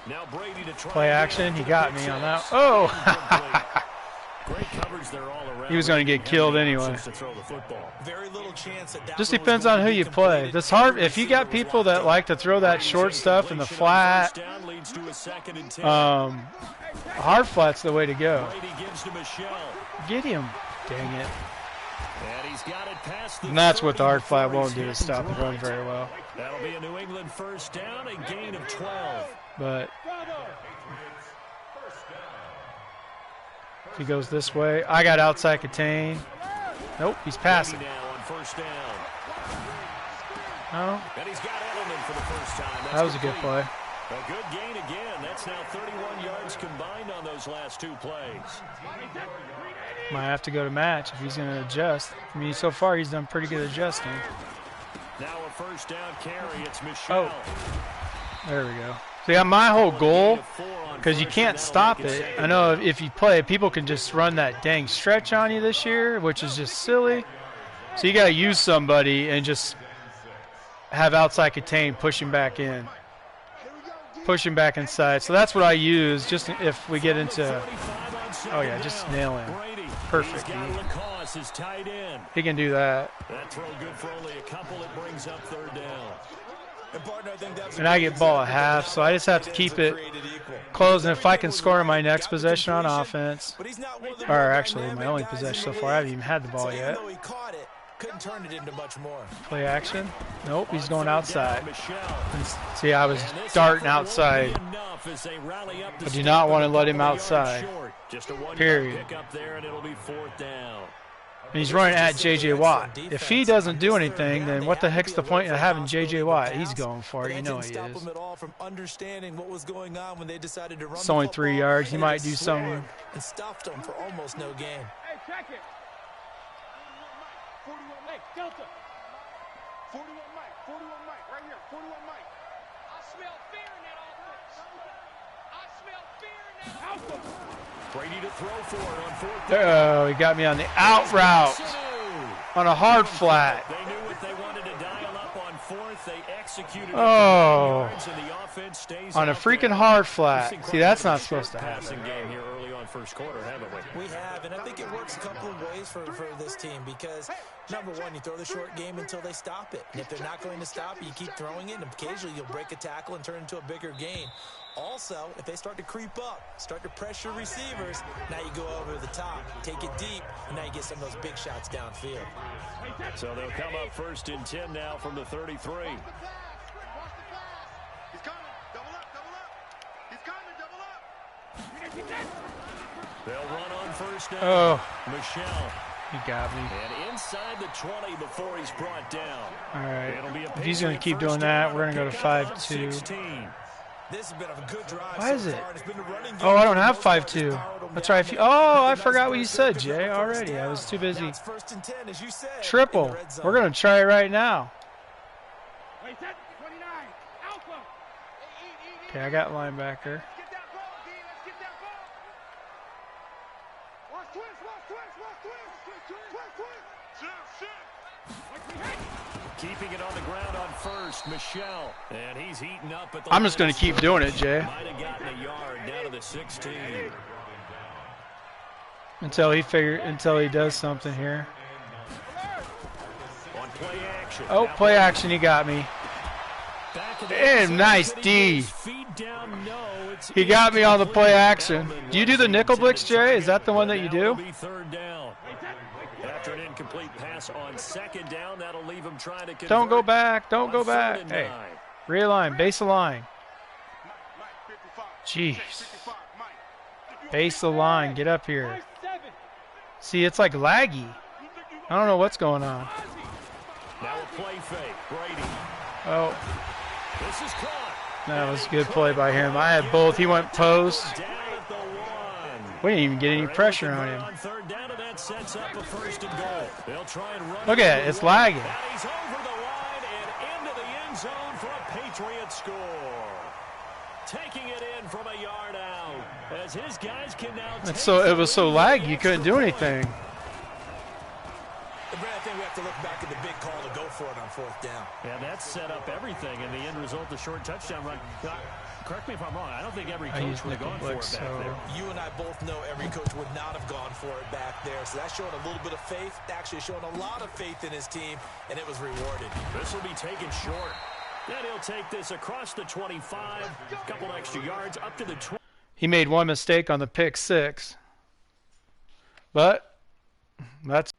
Now Brady to try Play again action. after He the got pick me on six. that. Oh, Great coverage there all around. He was gonna get Brady killed had the anyway. options to throw the football. Very little chance that just was depends going on to who be you play. completed. This hard. Every If you got receiver was people that locked like to throw that short stuff in the flat, First down leads to a second and 10. hard flat's the way to go. Brady gives to Michelle. Get him. Dang it. And he's got it past the And that's what the 30 hard flat before won't he's do, hit is stop the and run dropped. very well. That'll be a New England first down, a gain of 12. But if he goes this way, I got outside contain. Nope, he's passing. Brady now on first down. No, And he's got Edelman for the first time. That's that was a good complete. play. A good gain again. That's now 31 yards combined on those last 2 plays. Might have to go to match if he's going to adjust. I mean, so far he's done pretty good adjusting. Now a first down carry. It's Michelle. There we go. See, my whole goal, because you can't stop it. I know if you play, people can just run that dang stretch on you this year, which is just silly. So you got to use somebody and just have outside contain, push him back in. Push him back inside. So that's what I use, just if we get into, oh yeah, just nail him. Perfect. He's got Lacoste, his tight end. He can do that. That throw good for only a couple. It brings up third down. And, partner, I think that's And I get ball at half, so I just have to keep it close. And if I can score in my next possession on offense, But he's not one of the or more actually my dynamic only guys possession in so the far, I haven't league. even had the ball So even yet. though he caught it, couldn't turn it into much more. Play action. Nope, he's going On third outside. down, Michelle. See, I was And this darting effort won't outside. be enough as they rally up the I do step not and want a to let him couple of yards outside. short. Just a 1 yard Period. pick up there, and it'll be fourth down. And he's running at J.J. Watt. If he doesn't do anything, then what the heck's the point of having J.J. Watt? He's going for it. You know he stop is. him at all from understanding what was going on when they decided to run It's the only 3 football, yards. He and might just do something. swarmed and stuffed them for almost no gain. Hey, check it. 41 Mike, Delta. 41 Mike, right here, 41 Mike. I smell fear in that offense. I smell fear Brady to throw for it on fourth Oh, he got me on the out route on a hard flat. They knew what they wanted to dial up on fourth. They executed it Oh, yards, and the offense stays on a out freaking there. hard flat. See, that's not supposed to Passing happen. game here early on first quarter, haven't we? We have, and I think it works a couple of ways for this team because, number one, you throw the short game until they stop it. And if they're not going to stop it, you keep throwing it, and occasionally you'll break a tackle and turn it into a bigger gain. Also, if they start to creep up, start to pressure receivers, now you go over the top, take it deep, and now you get some of those big shots downfield. So they'll come up first and 10 now from the 33. He's coming. Double up. He's coming. Double up. They'll run on first down. Oh, Michelle. he got me. And inside the 20 before he's brought down. All right. It'll be a If he's going to Patriot keep doing first that, down we're going to go to pickup on 5-2. 16. This has been a good drive. Why so is it? far, and it's been a running game Oh, I don't for the have most part. 5-2. Just powered them That's down. right. They Oh, I nice forgot what you first said, down, Jay, first already. I down. was too Now busy. it's first and 10, as you said, in the Triple. red zone. We're going to try it right now. Wait, set. 29. Alpha. Okay, I got linebacker. Let's get that ball, D. Let's get that ball. Watch twist. Keeping it on the ground on first, Michelle. And he's heating up at the I'm just line going of to keep doing it, Jay, Might have gotten a yard down to the 16. until he does something here. On play action. Oh, Now play action, he got me. back in the And end zone. nice Could he get D. his feet down? No, it's He got me on the play action. incomplete. Do you do the nickel blitz, Jay? Is that the one that you Now it'll do? be third down. After an incomplete pass on second down, that'll leave him trying to convert. Don't go back. Don't on go third back. and Hey, 9. realign. Base the line. Mike, 55. Jeez. 55, Mike. Base the line. Get up here. See, it's like laggy. I don't know what's going on. Now a play fake. Brady. Oh, This is caught. that was a good play by him. I had both. He went post. Down at the 1. We didn't even get any They're able pressure to on convert him. on third down, and that sets up a first and goal. They'll try and run. Look at it. the It's one. lagging. And he's over the line and into the end zone for a Patriot score. Taking it in from a yard out. As his guys can now take It was so the lead laggy you couldn't do anything. Brad, I think we have to look back at the big call to go for it on fourth down. Yeah, that set up everything, and the end result, the short touchdown run. Correct me if I'm wrong. I don't think every I coach used would have nickel gone for it blitz, back so there. You and I both know every coach would not have gone for it back there. So that's showing a little bit of faith, actually showing a lot of faith in his team, and it was rewarded. This will be taken short. Then he'll take this across the 25, a couple extra yards up to the 20. he made one mistake on the pick six. But that's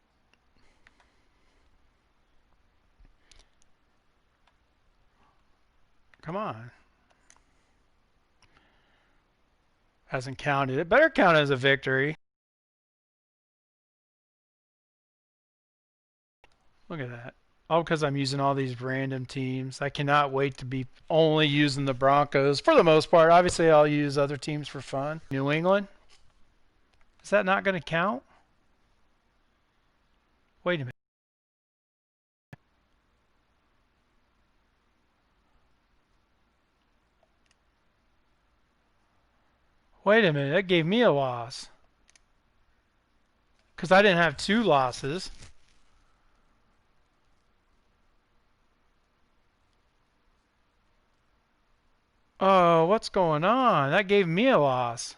come on. Hasn't counted. It better count as a victory. Look at that. Oh, because I'm using all these random teams. I cannot wait to be only using the Broncos for the most part. Obviously, I'll use other teams for fun. New England. Is that not going to count? Wait a minute. Wait a minute. That gave me a loss. Because I didn't have two losses. Oh, what's going on? That gave me a loss.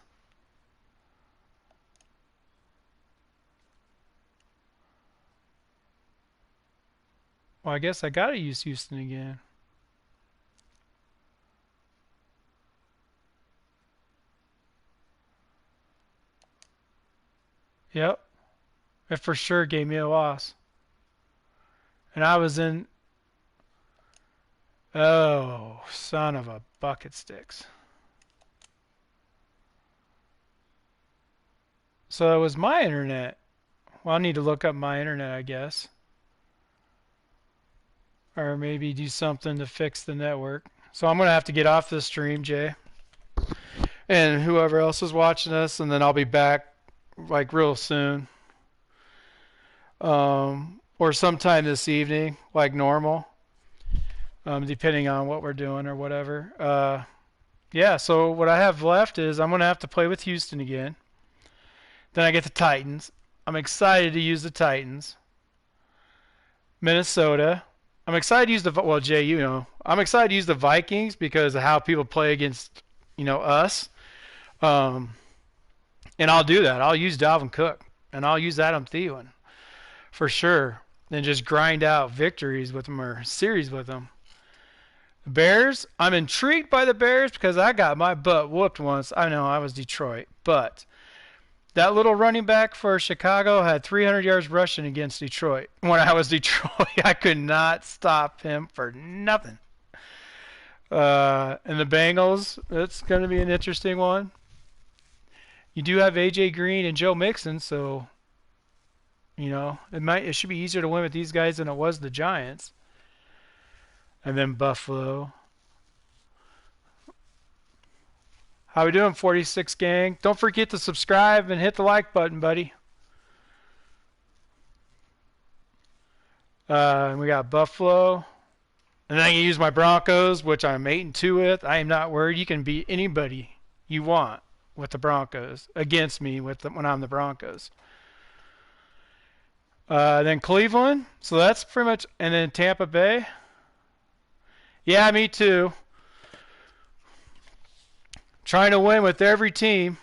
Well, I guess I gotta use Houston again. Yep. It for sure gave me a loss. And I was in... Oh, son of a bucket sticks. So it was my internet. Well, I need to look up my internet, I guess. Or maybe do something to fix the network. So I'm going to have to get off this stream, Jay. And whoever else is watching us, and then I'll be back like real soon. Or sometime this evening, like normal. Depending on what we're doing or whatever. Yeah, so what I have left is I'm going to have to play with Houston again. Then I get the Titans. I'm excited to use the Titans. Minnesota. I'm excited to use the well, Jay, you know, I'm excited to use the Vikings because of how people play against, us. Um, and I'll do that. I'll use Dalvin Cook and I'll use Adam Thielen for sure. And just grind out victories with them or series with them. Bears. I'm intrigued by the Bears because I got my butt whooped once. I know I was Detroit, but that little running back for Chicago had 300 yards rushing against Detroit. When I was Detroit, I could not stop him for nothing. And the Bengals, it's going to be an interesting one. You do have AJ Green and Joe Mixon, so it should be easier to win with these guys than it was the Giants. And then Buffalo. How we doing, 46 gang? Don't forget to subscribe and hit the like button, buddy. And we got Buffalo. And then I can use my Broncos, which I'm 8-2 with. I am not worried. You can beat anybody you want with the Broncos against me when I'm the Broncos. Then Cleveland. So that's pretty much. And then Tampa Bay. Yeah, me too. Trying to win with every team.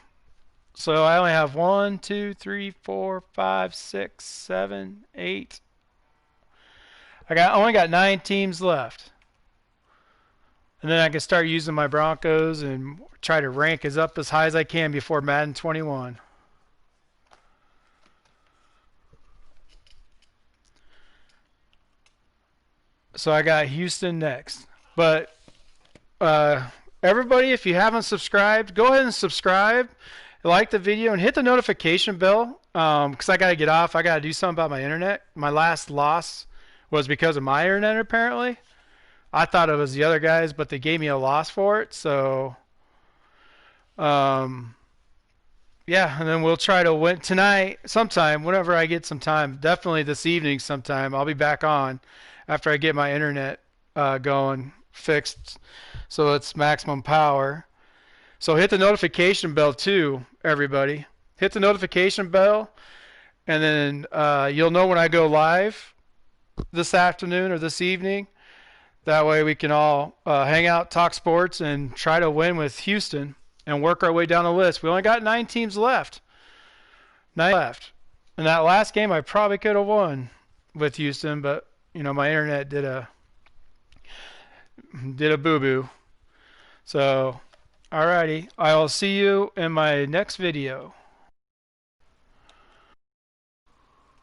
So I only have 1, 2, 3, 4, 5, 6, 7, 8. Only got 9 teams left. And then I can start using my Broncos and try to rank as high as I can before Madden 21. So I got Houston next. But everybody, if you haven't subscribed, go ahead and subscribe, like the video, and hit the notification bell because I got to get off. I got to do something about my internet. My last loss was because of my internet, apparently. I thought it was the other guys, but they gave me a loss for it. So, yeah, and then we'll try to win tonight sometime, whenever I get some time. Definitely this evening sometime. I'll be back on after I get my internet going, fixed, so it's maximum power. So hit the notification bell too, everybody. Hit the notification bell, and then you'll know when I go live this afternoon or this evening. That way we can all hang out, talk sports, and try to win with Houston and work our way down the list. We only got 9 teams left. 9 left. In that last game, I probably could have won with Houston, but my internet did a boo-boo. So, alrighty. I will see you in my next video.